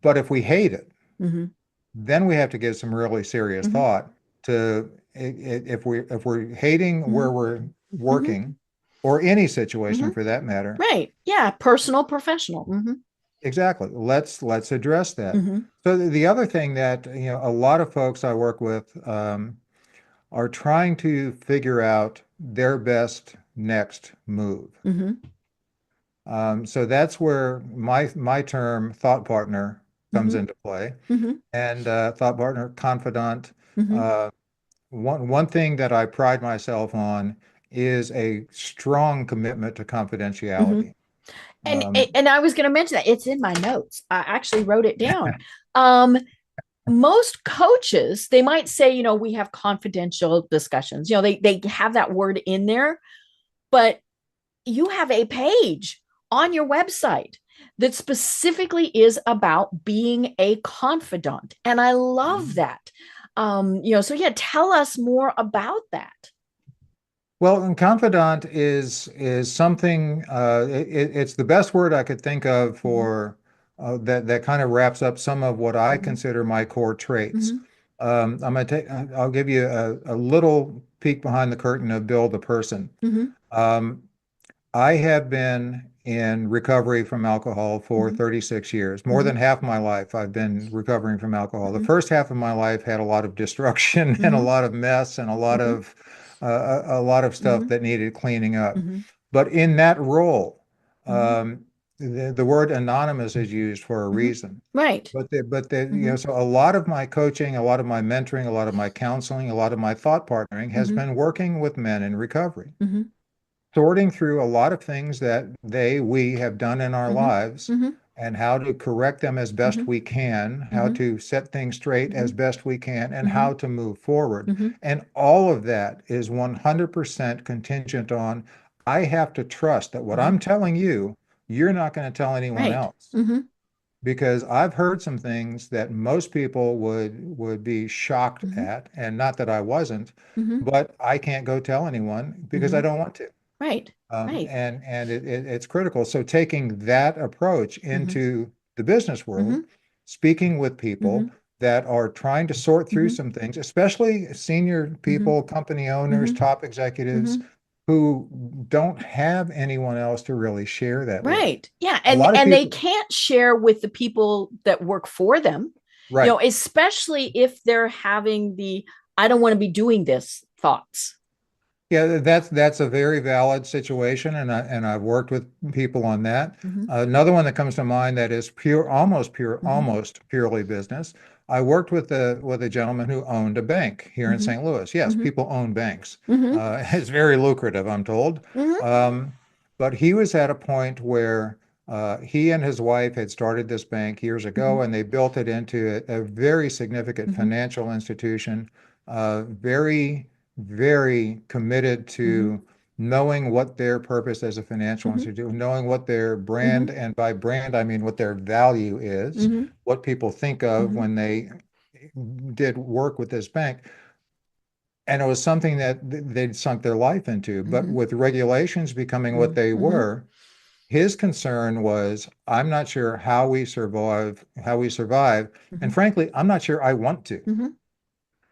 But if we hate it, Mm-hmm. then we have to give some really serious Mm-hmm. thought to if we're hating where we're Mm-hmm. working, or any situation Mm-hmm. for that matter. Right. Yeah. Personal, professional. Mm-hmm. Exactly. Let's address that. Mm-hmm. So the other thing that, a lot of folks I work with are trying to figure out their best next move. Mm-hmm. So that's where my term thought partner comes Mm-hmm. into play, Mm-hmm. and thought partner, confidant. Mm-hmm. Uh, one thing that I pride myself on is a strong commitment to Mm-hmm. confidentiality. And Um, and I was going to mention that it's in my notes. I actually wrote it down. Um, Most coaches, they might say, we have confidential discussions. They have that word in there, but you have a page on your website that specifically is about being a confidant. And I love that. So yeah, tell us more about that. Well, and confidant is something. It's the best word I could think of Mm-hmm. for that kind of wraps up some of what I Mm-hmm. consider my core traits. Mm-hmm. I'm gonna take. I'll give you a little peek behind the curtain of Bill the person. Mm-hmm. Um, I have been in recovery from alcohol for Mm-hmm. 36 years. More Mm-hmm. than half my life, I've been recovering from alcohol. The Mm-hmm. first half of my life had a lot of destruction and a Mm-hmm. lot of mess and Mm-hmm. a lot of stuff Mm-hmm. that needed cleaning up. Mm-hmm. But in that role, Mm-hmm. um, the word anonymous is used for a Mm-hmm. reason. Right. But Mm-hmm. so a lot of my coaching, a lot of my mentoring, a lot of my counseling, a lot of my thought partnering has Mm-hmm. been working with men in recovery, Mm-hmm. sorting through a lot of things that we have done in our Mm-hmm. lives, Mm-hmm. and how to correct them as best Mm-hmm. we can, how Mm-hmm. to set things straight Mm-hmm. as best we can, and Mm-hmm. how to move forward. Mm-hmm. And all of that is 100% contingent on I have to trust that what Mm-hmm. I'm telling you, you're not going to tell anyone Right. else. Mm-hmm. Because I've heard some things that most people would be shocked Mm-hmm. at, and not that I wasn't, Mm-hmm. but I can't go tell anyone because Mm-hmm. I don't want to. Right. Right. And it's critical. So taking that approach Mm-hmm. into the business Mm-hmm. world, speaking with Mm-hmm. people that are trying to sort through Mm-hmm. some things, especially senior Mm-hmm. people, company owners, Mm-hmm. top executives Mm-hmm. who don't have anyone else to really share that with. Right. Yeah. A And lot of and they people, can't share with the people that work for them, right. especially if they're having the I don't want to be doing this thoughts. Yeah, that's a very valid situation, and I've worked with people on that. Mm-hmm. Another one that comes to mind that is Mm-hmm. almost purely business. I worked with a gentleman who owned a bank here in Mm-hmm. St. Louis. Yes, Mm-hmm. people own banks. Mm-hmm. It's very lucrative, I'm told. Mm-hmm. Um, but he was at a point where he and his wife had started this bank years Mm-hmm. ago, and they built it into a very significant Mm-hmm. financial institution, very committed Mm-hmm. to knowing what their purpose as a financial Mm-hmm. institution, knowing what their brand, Mm-hmm. and by brand, I mean what their value is, Mm-hmm. what people think of Mm-hmm. when they did work with this bank. And it was something that they'd sunk their life into. But Mm-hmm. with regulations becoming what they Mm-hmm. were, his concern was, I'm not sure how we survive. Mm-hmm. And frankly, I'm not sure I want to. Mm-hmm.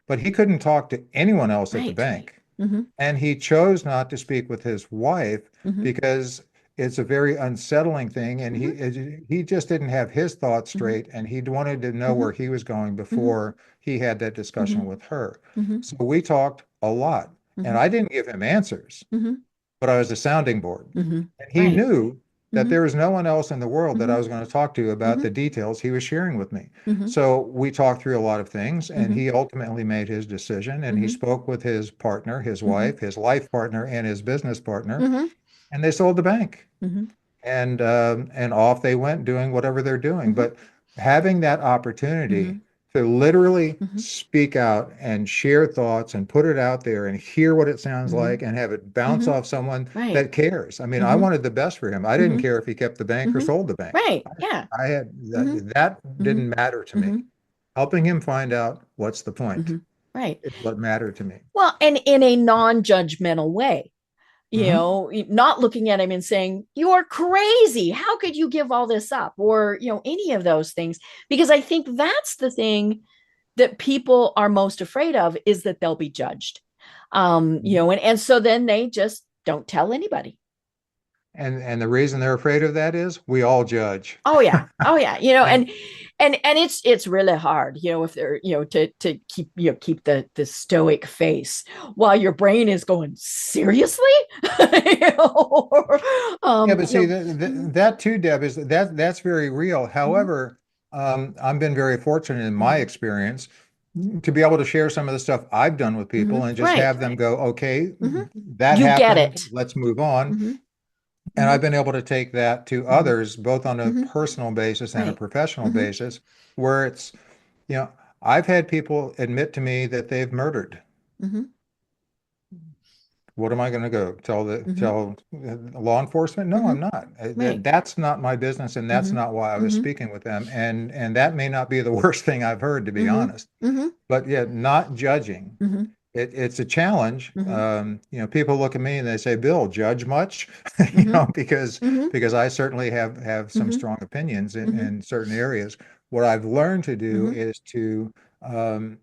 But he couldn't talk to anyone else at the Right. bank. Mm-hmm. And he chose not to speak with his wife Mm-hmm. because it's a very unsettling thing. And Mm-hmm. he just didn't have his thoughts Mm-hmm. straight. And he wanted to know Mm-hmm. where he was going Mm-hmm. before he had that discussion Mm-hmm. with her. Mm-hmm. So we talked a lot. And Mm-hmm. I didn't give him answers, Mm-hmm. but I was a sounding board. Mm-hmm. And he Right. knew that Mm-hmm. there was no one else in the world that Mm-hmm. I was going to talk to about Mm-hmm. the details he was sharing with me. Mm-hmm. So we talked through a lot of things, and Mm-hmm. he ultimately made his decision, and he Mm-hmm. spoke with his partner, his Mm-hmm. wife, his life partner, and his business partner, Mm-hmm. and they sold the bank. Mm-hmm. And off they went doing whatever they're doing. Mm-hmm. But having that Mm-hmm. opportunity to literally Mm-hmm. speak out and share thoughts and put it out there and hear what it sounds Mm-hmm. like and have it bounce Mm-hmm. off someone Right. that cares. I mean, I Mm-hmm. wanted the best for him. I didn't Mm-hmm. care if he kept the bank or Mm-hmm. sold the bank. Right. Yeah. I had Mm-hmm. that Mm-hmm. didn't matter to Mm-hmm. me. Helping him find out what's the point. Mm-hmm. Right. is what mattered to me. Well, and in a non-judgmental way, Mm-hmm. not looking at him and saying, "You're crazy. How could you give all this up?" Or, any of those things. Because I think that's the thing that people are most afraid of, is that they'll be judged. And so then they just don't tell anybody. And the reason they're afraid of that is we all judge. Oh yeah. Oh yeah. And And it's really hard, if they're, to keep, the stoic face while your brain is going, seriously? yeah, but see Mhm, that too, Deb, is that's very real. mhm, However, I've been very fortunate in my mhm, experience to be able to share some of the stuff I've done with people mhm. and just Right. have them go, okay, Mhm. that You get happened, it. let's move on. Mhm, And I've mhm, been able to take that to mhm, others, both on a mhm. personal basis and a Right. professional Mhm, basis, where it's, you know, I've had people admit to me that they've murdered. mhm, What am I going to go mhm. tell law enforcement? No, I'm Mhm. not. Right. That's not my business, and that's Mhm, not why I was mhm, speaking with them. And that may not be the worst thing I've heard, to be mhm, honest. mhm, But yeah, not judging. mhm, It's a challenge. mhm, People look at me and they say, "Bill, judge much?" mhm, Because mhm, I certainly have some mhm, strong opinions mhm, in certain areas. What I've learned to do mhm, is to um,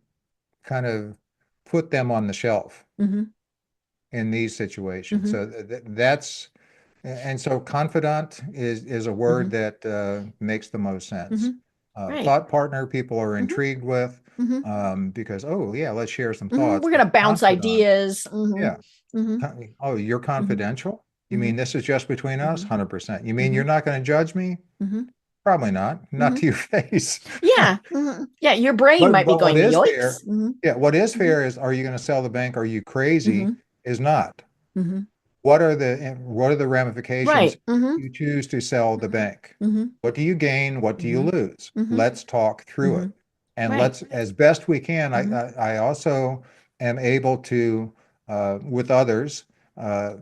kind of put them on the shelf mhm, in these situations. mhm, So that's and so confidant is a word mhm, that makes the most sense. mhm. Right. Thought partner, people are Mhm, intrigued with mhm, because, oh yeah, let's share some mhm. thoughts. We're But gonna bounce confidant, ideas. Mhm, yeah. mhm, Oh, you're mhm, confidential? You mean mhm, this is just between us? mhm, 100%. You mean you're mhm, not going to judge me? mhm, Probably not. Not mhm. to your face. Yeah. Mhm. Yeah. Your brain But might be what going, is "Yoicks." fair, Mhm, yeah, what is mhm, fair is, are you going to sell the bank? Are you crazy? mhm, Is not. mhm. What are the ramifications Right. Mhm, if you choose to sell the mhm, bank? mhm, What do you gain? What do you mhm, lose? mhm, Let's talk through it. mhm. And Right. let's, as best we can, Mhm, I also am able to, with others, uh,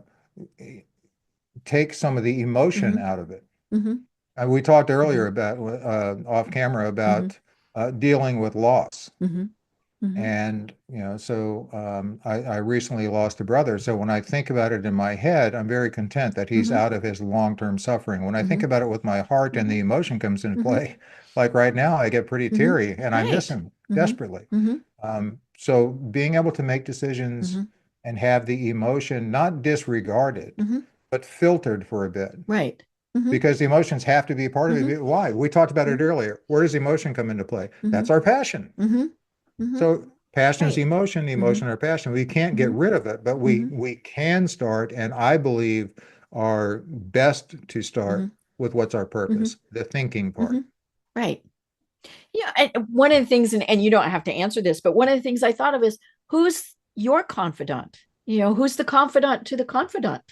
take some of the emotion mhm, out of it. mhm, We talked earlier mhm, about, off camera, mhm, about dealing with loss. mhm, mhm, And, so I recently lost a brother. So when I think about it in my head, I'm very content that he's mhm, out of his long-term suffering. When I think mhm, about it with my heart and mhm, the emotion comes into mhm, play, like right now, I get pretty mhm. teary and I miss Right. him Mhm, desperately. mhm, So being able to make decisions mhm, and have the emotion not disregarded, mhm. but filtered for a bit, Right. Mhm, because the emotions have to be a part of mhm, it. Why? We talked about it mhm, earlier. Where does emotion come into play? That's mhm, our passion. mhm, mhm. So passion is Right. emotion, Mhm, emotion or passion. We can't get mhm, rid of it, but we mhm, we can start, and I believe are best to start mhm, with what's our mhm, purpose, the thinking part. mhm. Right. Yeah. And one of the things, and you don't have to answer this, but one of the things I thought of is, who's your confidant? Who's the confidant to the confidant?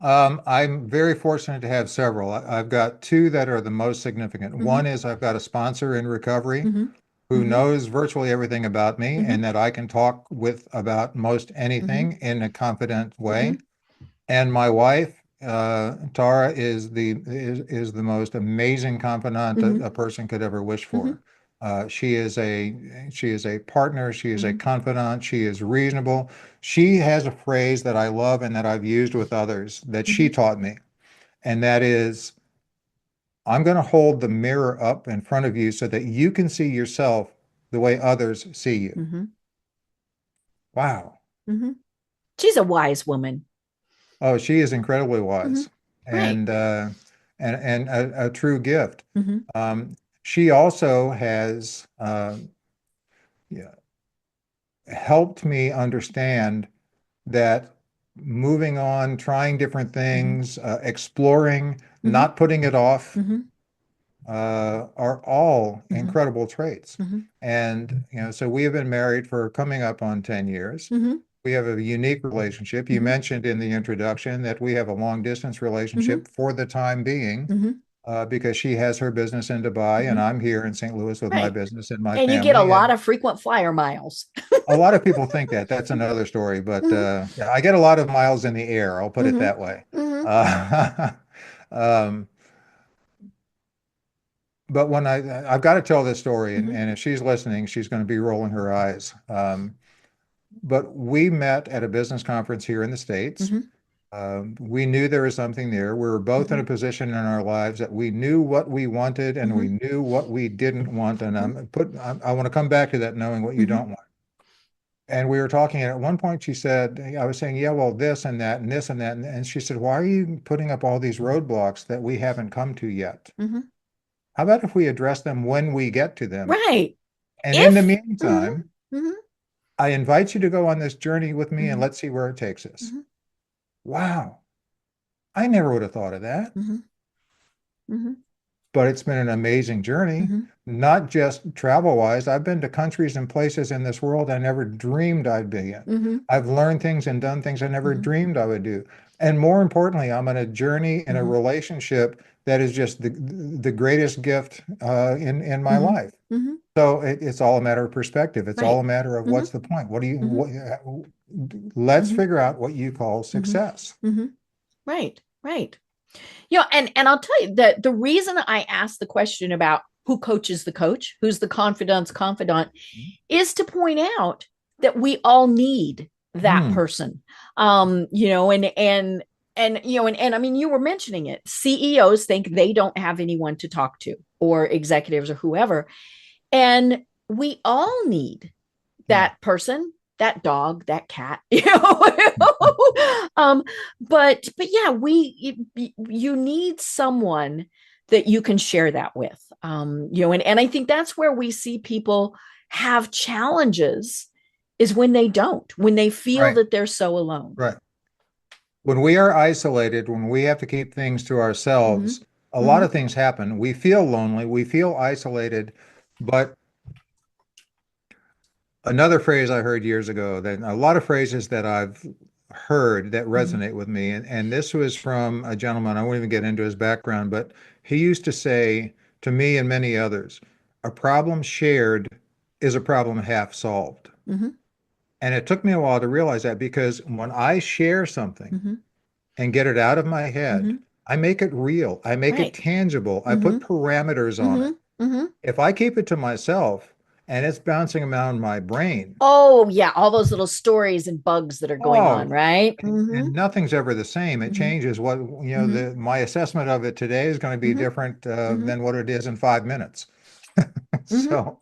I'm very fortunate to have several. I've got two that are the most significant. One Mhm, is I've got a sponsor in recovery mhm, who mhm, knows virtually everything about me mhm, and that I can talk with about most mhm, anything in a confident way. mhm, And my wife, Tara, is the most amazing confidant mhm, a person could ever wish mhm, for. She is a partner. She is a mhm, confidant. She is reasonable. She has a phrase that I love and that I've used with others that she mhm, taught me, and that is, "I'm going to hold the mirror up in front of you so that you can see yourself the way others see you." mhm, Wow. mhm. She's a wise woman. Oh, she is incredibly Mhm. wise Right. and a true gift. Mhm, She also has yeah, helped me understand that moving on, trying different mhm, things, exploring, mhm, not putting it off, mhm, are all mhm, incredible traits. mhm, And so we have been married for coming up on 10 years. mhm, We have a unique relationship. You mhm, mentioned in the introduction that we have a long distance mhm, relationship for the time being, mhm, because she has her business in Dubai and mhm. I'm here in St. Louis with my Right. business and my And you get a family. lot And of frequent flyer miles. a lot of people think that that's another story, but Mhm, yeah, I get a lot of miles in the air. I'll put it mhm, that way. mhm, Uh, um, but when I've got to tell this story, and if she's listening, she's going to be rolling her eyes. But we met at a business conference here in the States. We knew there was something there. We were both in a position in our lives that we knew what we wanted and we knew what we didn't want. And I want to come back to that, knowing what you don't want. And we were talking, and at one point she said, I was saying, yeah, well, this and that and this and that. And she said, why are you putting up all these roadblocks that we haven't come to yet? How about if we address them when we get to them? Right. And in the meantime, I invite you to go on this journey with me and let's see where it takes us. Wow. I never would have thought of that. But it's been an amazing journey, not just travel-wise. I've been to countries and places in this world I never dreamed I'd be in. I've learned things and done things I never dreamed I would do. And more importantly, I'm on a journey in a relationship that is just the greatest gift in my life. So it's all a matter of perspective. It's all a matter of what's the point? What do you, let's figure out what you call success. Right. You know, and I'll tell you that the reason I asked the question about who coaches the coach, who's the confidant's confidant, is to point out that we all need that person. You know, and you know, and I mean, you were mentioning it. CEOs think they don't have anyone to talk to, or executives or whoever. And we all need that person, that dog, that cat, you know. But yeah, you need someone that you can share that with. You know, and I think that's where we see people have challenges, is when they don't, when they feel that they're so alone. Right. When we are isolated, when we have to keep things to ourselves, a lot of things happen. We feel lonely, we feel isolated, but another phrase I heard years ago, that a lot of phrases that I've heard that resonate with me, and this was from a gentleman, I won't even get into his background, but he used to say to me and many others, a problem shared is a problem half solved. And it took me a while to realize that, because when I share something and get it out of my head, I make it real. I make it tangible. I put parameters on it. If I keep it to myself and it's bouncing around my brain. Oh, yeah. All those little stories and bugs that are going on, right? And nothing's ever the same. It changes. What, you know, my assessment of it today is going to be different than what it is in 5 minutes. So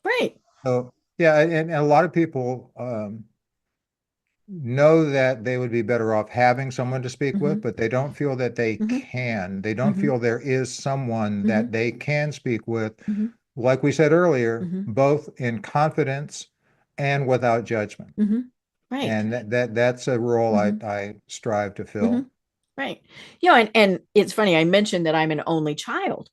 yeah, and a lot of people know that they would be better off having someone to speak with, but they don't feel that they can. They don't feel there is someone that they can speak with, like we said earlier, both in confidence and without judgment. Right. And that's a role I strive to fill. Right. You know, and it's funny, I mentioned that I'm an only child.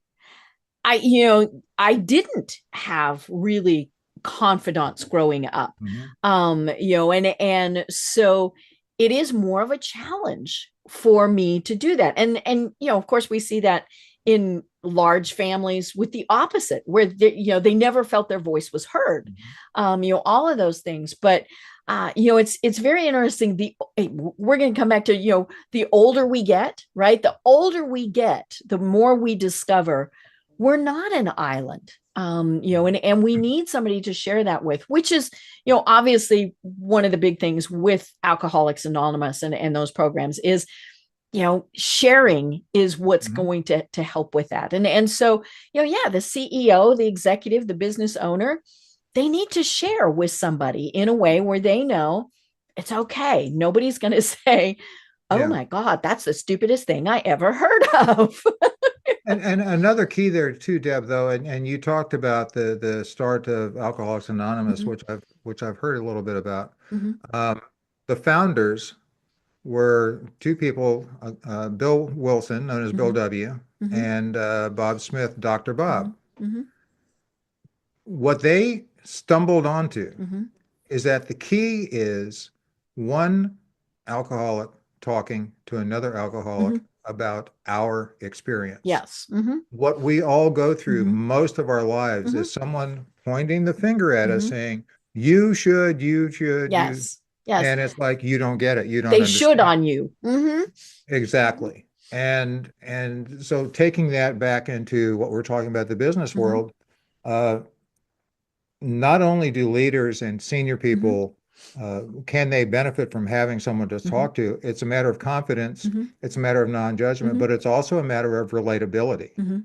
You know, I didn't have really confidants growing up. You know, and so it is more of a challenge for me to do that. And you know, of course, we see that in large families with the opposite, where you know, they never felt their voice was heard. You know, all of those things. But you know, it's very interesting. We're going to come back to, you know, the older we get, right? The older we get, the more we discover we're not an island. You know, and we need somebody to share that with, which is, you know, obviously one of the big things with Alcoholics Anonymous and those programs is, you know, sharing is what's going to help with that. And so, you know, yeah, the CEO, the executive, the business owner, they need to share with somebody in a way where they know it's okay. Nobody's going to say, oh my God, that's the stupidest thing I ever heard of. And another key there too, Deb, though, and you talked about the start of Alcoholics Anonymous, which I've heard a little bit about. The founders were two people, Bill Wilson, known as Bill W., and Bob Smith, Dr. Bob. What they stumbled onto is that the key is one alcoholic talking to another alcoholic about our experience. Yes. What we all go through most of our lives is someone pointing the finger at us saying, you should. Yes. And it's like, you don't get it. You don't they understand. should on you. Exactly. And so taking that back into what we're talking about, the business world, not only do leaders and senior people can they benefit from having someone to talk to, it's a matter of confidence, it's a matter of non-judgment, but it's also a matter of relatability.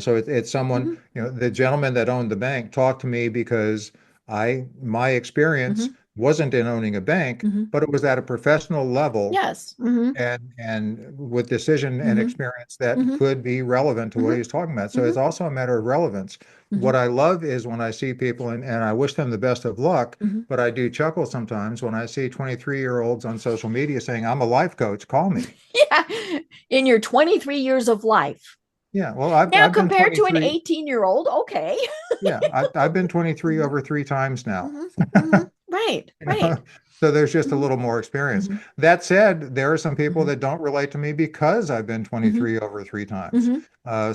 So it's someone, the gentleman that owned the bank talked to me because my experience wasn't in owning a bank, but it was at a professional level. Yes. And with decision and experience that could be relevant to what he was talking about. So it's also a matter of relevance. What I love is when I see people, and I wish them the best of luck, but I do chuckle sometimes when I see 23-year-olds on social media saying, I'm a life coach, call me. Yeah. In your 23 years of life. Yeah, well, Now I've been compared to an 23. 18-year-old, okay. Yeah, I've been 23 over 3 times now. Right, You know, right. So there's just a little more experience. That said, there are some people that don't relate to me because I've been 23 over 3 times.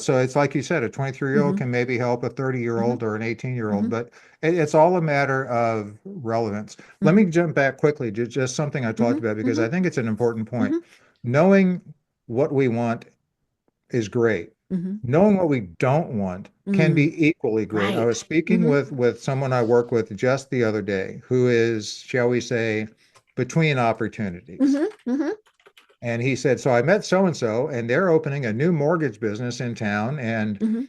So it's like you said, a 23-year-old can maybe help a 30-year-old or an 18-year-old, but it's all a matter of relevance. Let me jump back quickly to just something I talked about because I think it's an important point. Knowing what we want is great. Knowing what we don't want can be equally great. I Right. was speaking with someone I work with just the other day who is, shall we say, between opportunities. And he said, so I met so-and-so, and they're opening a new mortgage business in town. And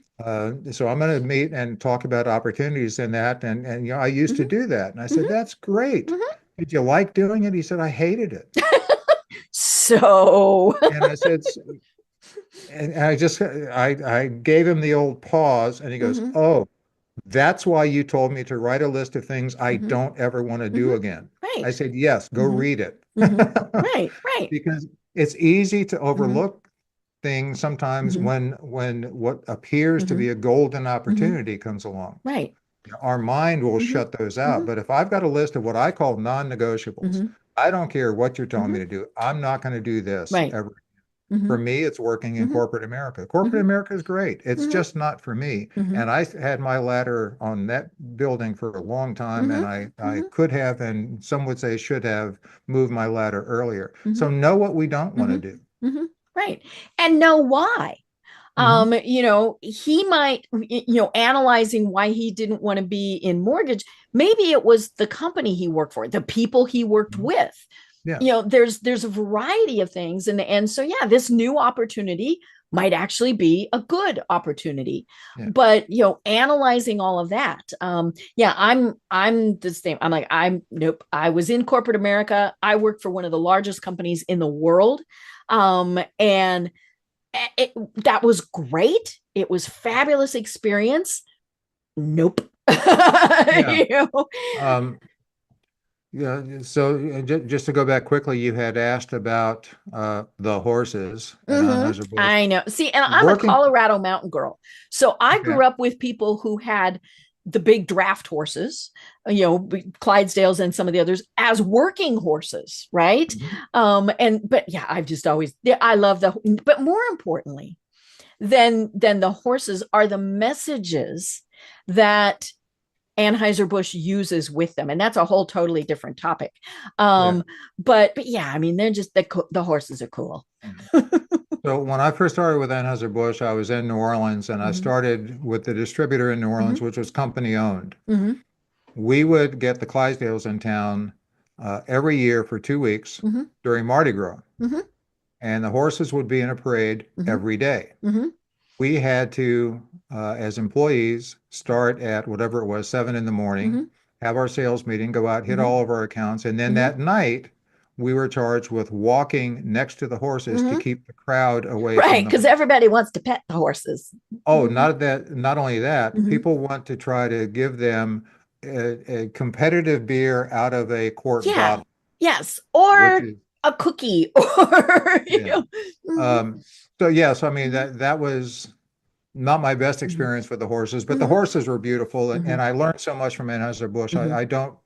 so I'm going to meet and talk about opportunities in that. And I used to do that. And I said, that's great. Did you like doing it? He said, I hated it. So And I said, and I gave him the old pause, and he goes, oh, that's why you told me to write a list of things I don't ever want to do again. Right. I said, yes, go read it. Right, right. Because it's easy to overlook things sometimes when what appears to be a golden opportunity comes along. Right. Our mind will shut those out. But if I've got a list of what I call non-negotiables, I don't care what you're telling me to do. I'm not going to do this Right. ever. For me, it's working in corporate America. Corporate America is great. It's just not for me. And I had my ladder on that building for a long time, and I could have, and some would say should have, moved my ladder earlier. So know what we don't want to do. Right. And know why. He might, analyzing why he didn't want to be in mortgage. Maybe it was the company he worked for, the people he worked with. Yeah. There's a variety of things. And so, yeah, this new opportunity might actually be a good opportunity. Yeah. But, analyzing all of that. I'm the same. I'm like, nope. I was in corporate America. I worked for one of the largest companies in the world. And that was great. It was fabulous experience. Nope. Yeah. So just to go back quickly, you had asked about the horses at Anheuser-Busch. I know. See, and I'm a Colorado mountain girl. So I grew up with people who had the big draft horses, Clydesdales and some of the others as working horses, right? But yeah, I've just always, I love but more importantly than the horses are the messages that Anheuser-Busch uses with them. And that's a whole totally different topic. But yeah, I mean, they're just, the horses are cool. So when I first started with Anheuser-Busch, I was in New Orleans, and I started with the distributor in New Orleans, which was company owned. We would get the Clydesdales in town every year for 2 weeks during Mardi Gras. And the horses would be in a parade every day. We had to, as employees, start at whatever it was, 7 in the morning, have our sales meeting, go out, hit all of our accounts. And then that night, we were charged with walking next to the horses to keep the crowd away. Right, because everybody wants to pet the horses. Oh, not only that, people want to try to give them a competitive beer out of a quart bottle. Yes, or a cookie, or So I mean that was not my best experience with the horses, but the horses were beautiful, and I learned so much from Anheuser-Busch. I don't,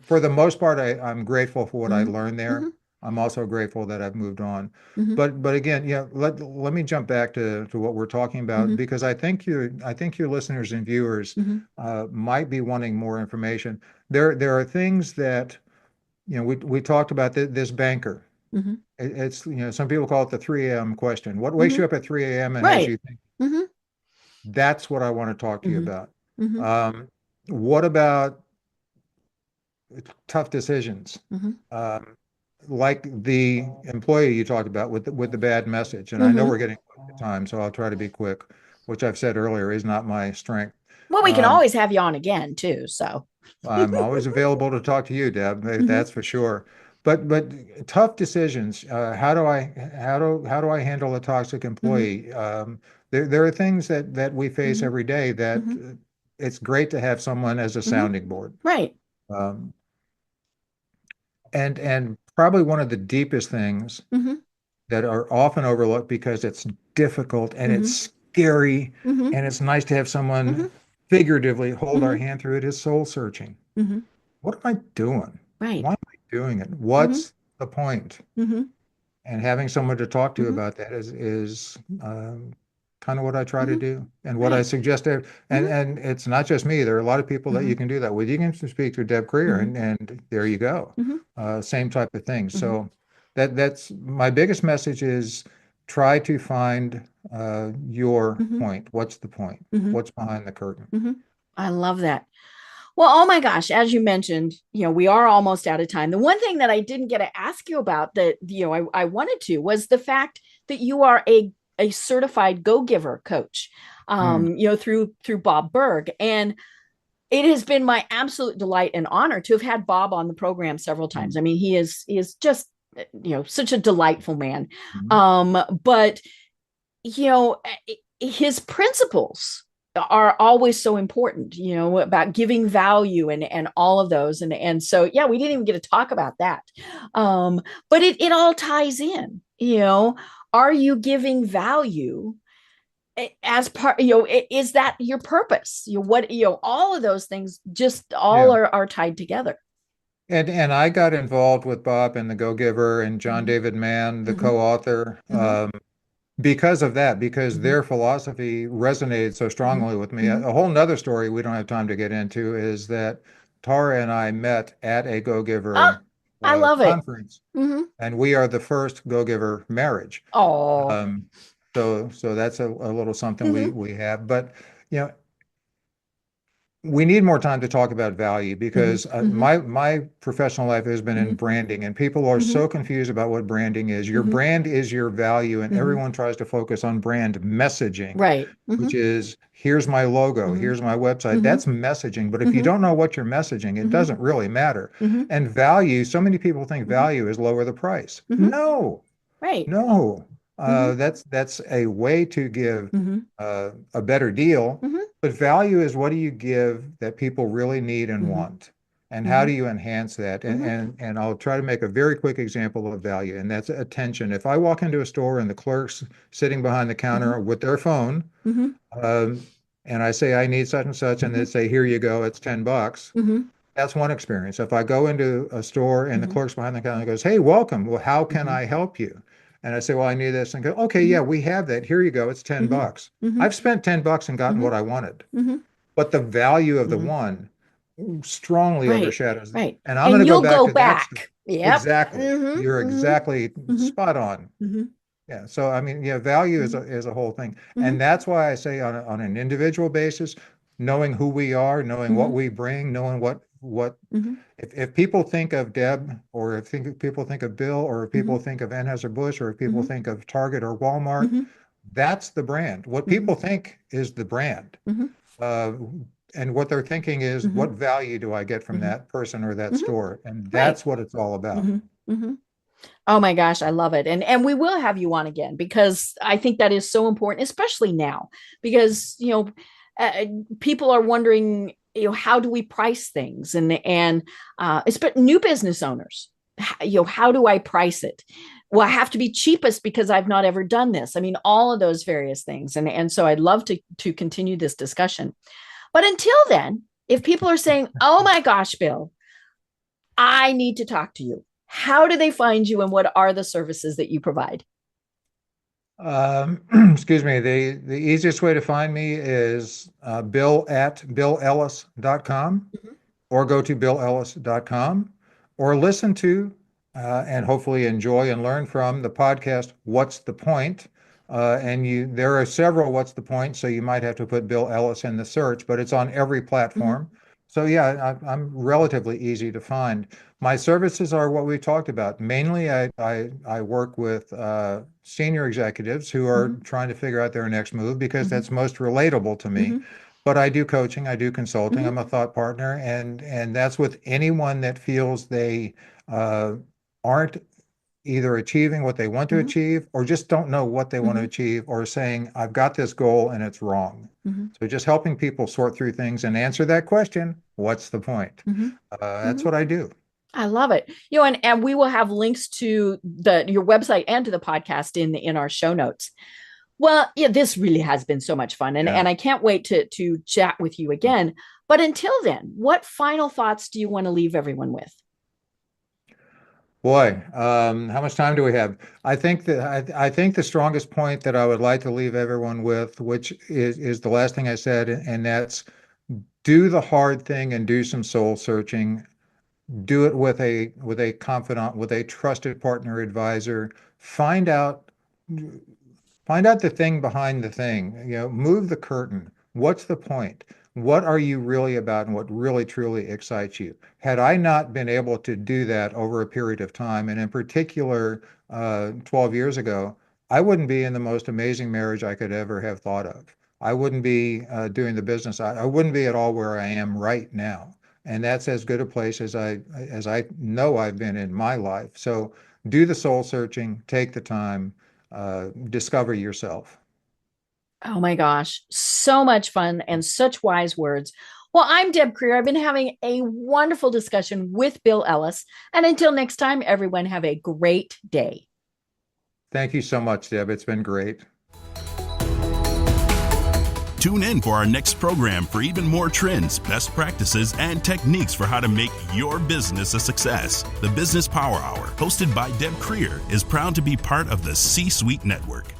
for the most part, I'm grateful for what I learned there. I'm also grateful that I've moved on. But again, let me jump back to what we're talking about, because I think your listeners and viewers might be wanting more information. There are things that we talked about this banker. Mm-hmm. It's, some people call it the 3 a.m. question. What wakes Mm-hmm. you up at 3 a.m. and has Right. you think? Mm-hmm. That's what I want to talk to you Mm-hmm. about. Mm-hmm. What about tough decisions? Mm-hmm. Um, like the employee you talked about with the bad message. And I know Mm-hmm. we're getting close to time, so I'll try to be quick, which I've said earlier is not my strength. Well, we can Um, always have you on again too. So. I'm always available to talk to you, Deb. Mm-hmm. That's for sure. But tough decisions. How do I handle a toxic Mm-hmm. employee? There are things that we face Mm-hmm. every day that Mm-hmm. it's great to have someone as a Mm-hmm. sounding board. Right. Um, and probably one of the deepest things Mm-hmm. that are often overlooked because it's difficult and Mm-hmm. it's scary Mm-hmm. and it's nice to have Mm-hmm. someone figuratively hold our Mm-hmm. hand through it is soul searching. Mm-hmm. What am I doing? Right. Why am I doing it? Mm-hmm. What's the point? Mm-hmm. And having someone to talk to Mm-hmm. about that is kind of what I try to Mm-hmm. do and what I Right. suggest. And Mm-hmm. and it's not just me. There are a lot of people that Mm-hmm. you can do that with. You can speak to Deb Creer, Mm-hmm. and there you go. Mm-hmm. Same type of thing. Mm-hmm. So that's my biggest message is try to find your Mm-hmm. point. What's the point? Mm-hmm. What's behind the curtain? Mm-hmm. I love that. Well, oh my gosh, as you mentioned, we are almost out of time. The one thing that I didn't get to ask you about that, I wanted to was the fact that you are a certified go-giver coach, Hmm. through Bob Berg. And it has been my absolute delight and honor to have had Bob on the program several times. I mean, he is just, such a delightful man. Mhm. But you know, his principles are always so important, about giving value and all of those. And so, yeah, we didn't even get to talk about that. But it all ties in, are you giving value as part, is that your purpose? All of those things just all Yeah. are tied together. And I got involved with Bob and the Go Giver and John Mm-hmm. David Mann, the Mm-hmm. co-author, Mm-hmm. because of that, because Mm-hmm. their philosophy resonated so Mm-hmm. strongly with me. A, Mm-hmm. a whole nother story we don't have time to get into is that Tara and I met at a Go Oh, Giver I love it. conference, Mm-hmm. and we are the first Go Giver marriage. Oh. Um, so that's a little something we Mm-hmm. we have, but you know we need more time to talk about value Mm-hmm. because Mm-hmm. my professional life has been in Mm-hmm. branding, and people are Mm-hmm. so confused about what branding is. Your Mm-hmm. brand is your value, and Mm-hmm. everyone tries to focus on brand messaging, Right. Mm-hmm. which is here's my logo, Mm-hmm. here's my website. Mm-hmm. That's messaging. But if you Mm-hmm. don't know what you're messaging, it Mm-hmm. doesn't really matter. Mm-hmm. And value, so many people think Mm-hmm. value is lower the price. Mm-hmm. No, Right. no, Mm-hmm. that's a way to give Mm-hmm. a better deal. Mm-hmm. But value is what do you give that people really need and Mm-hmm. want, and how Mm-hmm. do you enhance that? And Mm-hmm. and I'll try to make a very quick example of value, and that's attention. If I walk into a store and the clerk's sitting behind the Mm-hmm. counter with their phone, Mm-hmm. um, and I say I need such and such, and they say here you go, it's $10. Mm-hmm. That's one experience. If I go into a store and the Mm-hmm. clerk's behind the counter and goes, "Hey, welcome. Well, how can Mm-hmm. I help you?" And I say, "Well, I need this." And go, "Okay, Mm-hmm. yeah, we have that. Here you go. It's 10 Mm-hmm. bucks." Mm-hmm. I've spent $10 and gotten Mm-hmm. what I wanted. Mm-hmm. But the value of the Mm-hmm. one strongly Right. overshadows. Right. And I'm going And to go you'll back go to that. back. Yep. Exactly. You're Mm-hmm. exactly Mm-hmm. Mm-hmm. spot on. Mm-hmm. Yeah. So I mean, yeah, value is Mm-hmm. a whole thing. Mm-hmm. And that's why I say on an individual basis, knowing who we are, knowing what Mm-hmm. we bring, knowing what Mm-hmm. if people think of Deb, or if people think of Bill, or if Mm-hmm. people think of Anheuser-Busch, or if people Mm-hmm. think of Target or Walmart, Mm-hmm. that's the brand. What Mm-hmm. people think is the brand. Mm-hmm. Uh, and what they're thinking is, Mm-hmm. what value do I get from Mm-hmm. that person or that Mm-hmm. store? And Right. that's what it's all about. Mm-hmm. Mm-hmm. Oh my gosh, I love it. And we will have you on again because I think that is so important, especially now, because uh, people are wondering, how do we price things, and it's but new business owners, how do I price it? Well, I have to be cheapest because I've not ever done this. I mean, all of those various things. And so I'd love to continue this discussion. But until then, if people are saying, "Oh my gosh, Bill, I need to talk to you," how do they find you and what are the services that you provide? Excuse me. The easiest way to find me is Bill at BillEllis.com, Mhm. or go to BillEllis.com, or listen to and hopefully enjoy and learn from the podcast, What's the Point? There are several What's the Point, so you might have to put Bill Elliis in the search, but it's on every platform. So yeah, I'm relatively easy to find. My services are what we talked about. Mainly, I work with senior executives who are trying to figure out their next move because that's most relatable to me. But I do coaching, I do consulting. I'm a thought partner, and that's with anyone that feels they aren't either achieving what they want to achieve or just don't know what they want to achieve, or saying, I've got this goal and it's wrong. So just helping people sort through things and answer that question, what's the point? That's what I do. I love it. And we will have links to your website and to the podcast in our show notes. Well, yeah, this really has been so much fun. And I can't wait to chat with you again. But until then, what final thoughts do you want to leave everyone with? Boy, how much time do we have? I think the strongest point that I would like to leave everyone with, which is the last thing I said, and that's do the hard thing and do some soul searching. Do it with a confidant, with a trusted partner advisor. Find out the thing behind the thing. Move the curtain. What's the point? What are you really about, and what really truly excites you? Had I not been able to do that over a period of time, and in particular 12 years ago, I wouldn't be in the most amazing marriage I could ever have thought of. I wouldn't be doing the business. I wouldn't be at all where I am right now. And that's as good a place as I know I've been in my life. So do the soul searching, take the time, discover yourself. Oh my gosh, so much fun and such wise words. Well, I'm Deb Creer. I've been having a wonderful discussion with Bill Elliis. And until next time, everyone have a great day. Thank you so much, Deb. It's been great. Tune in for our next program for even more trends, best practices, and techniques for how to make your business a success. The Business Power Hour, hosted by Deb Creer, is proud to be part of the C-Suite Network.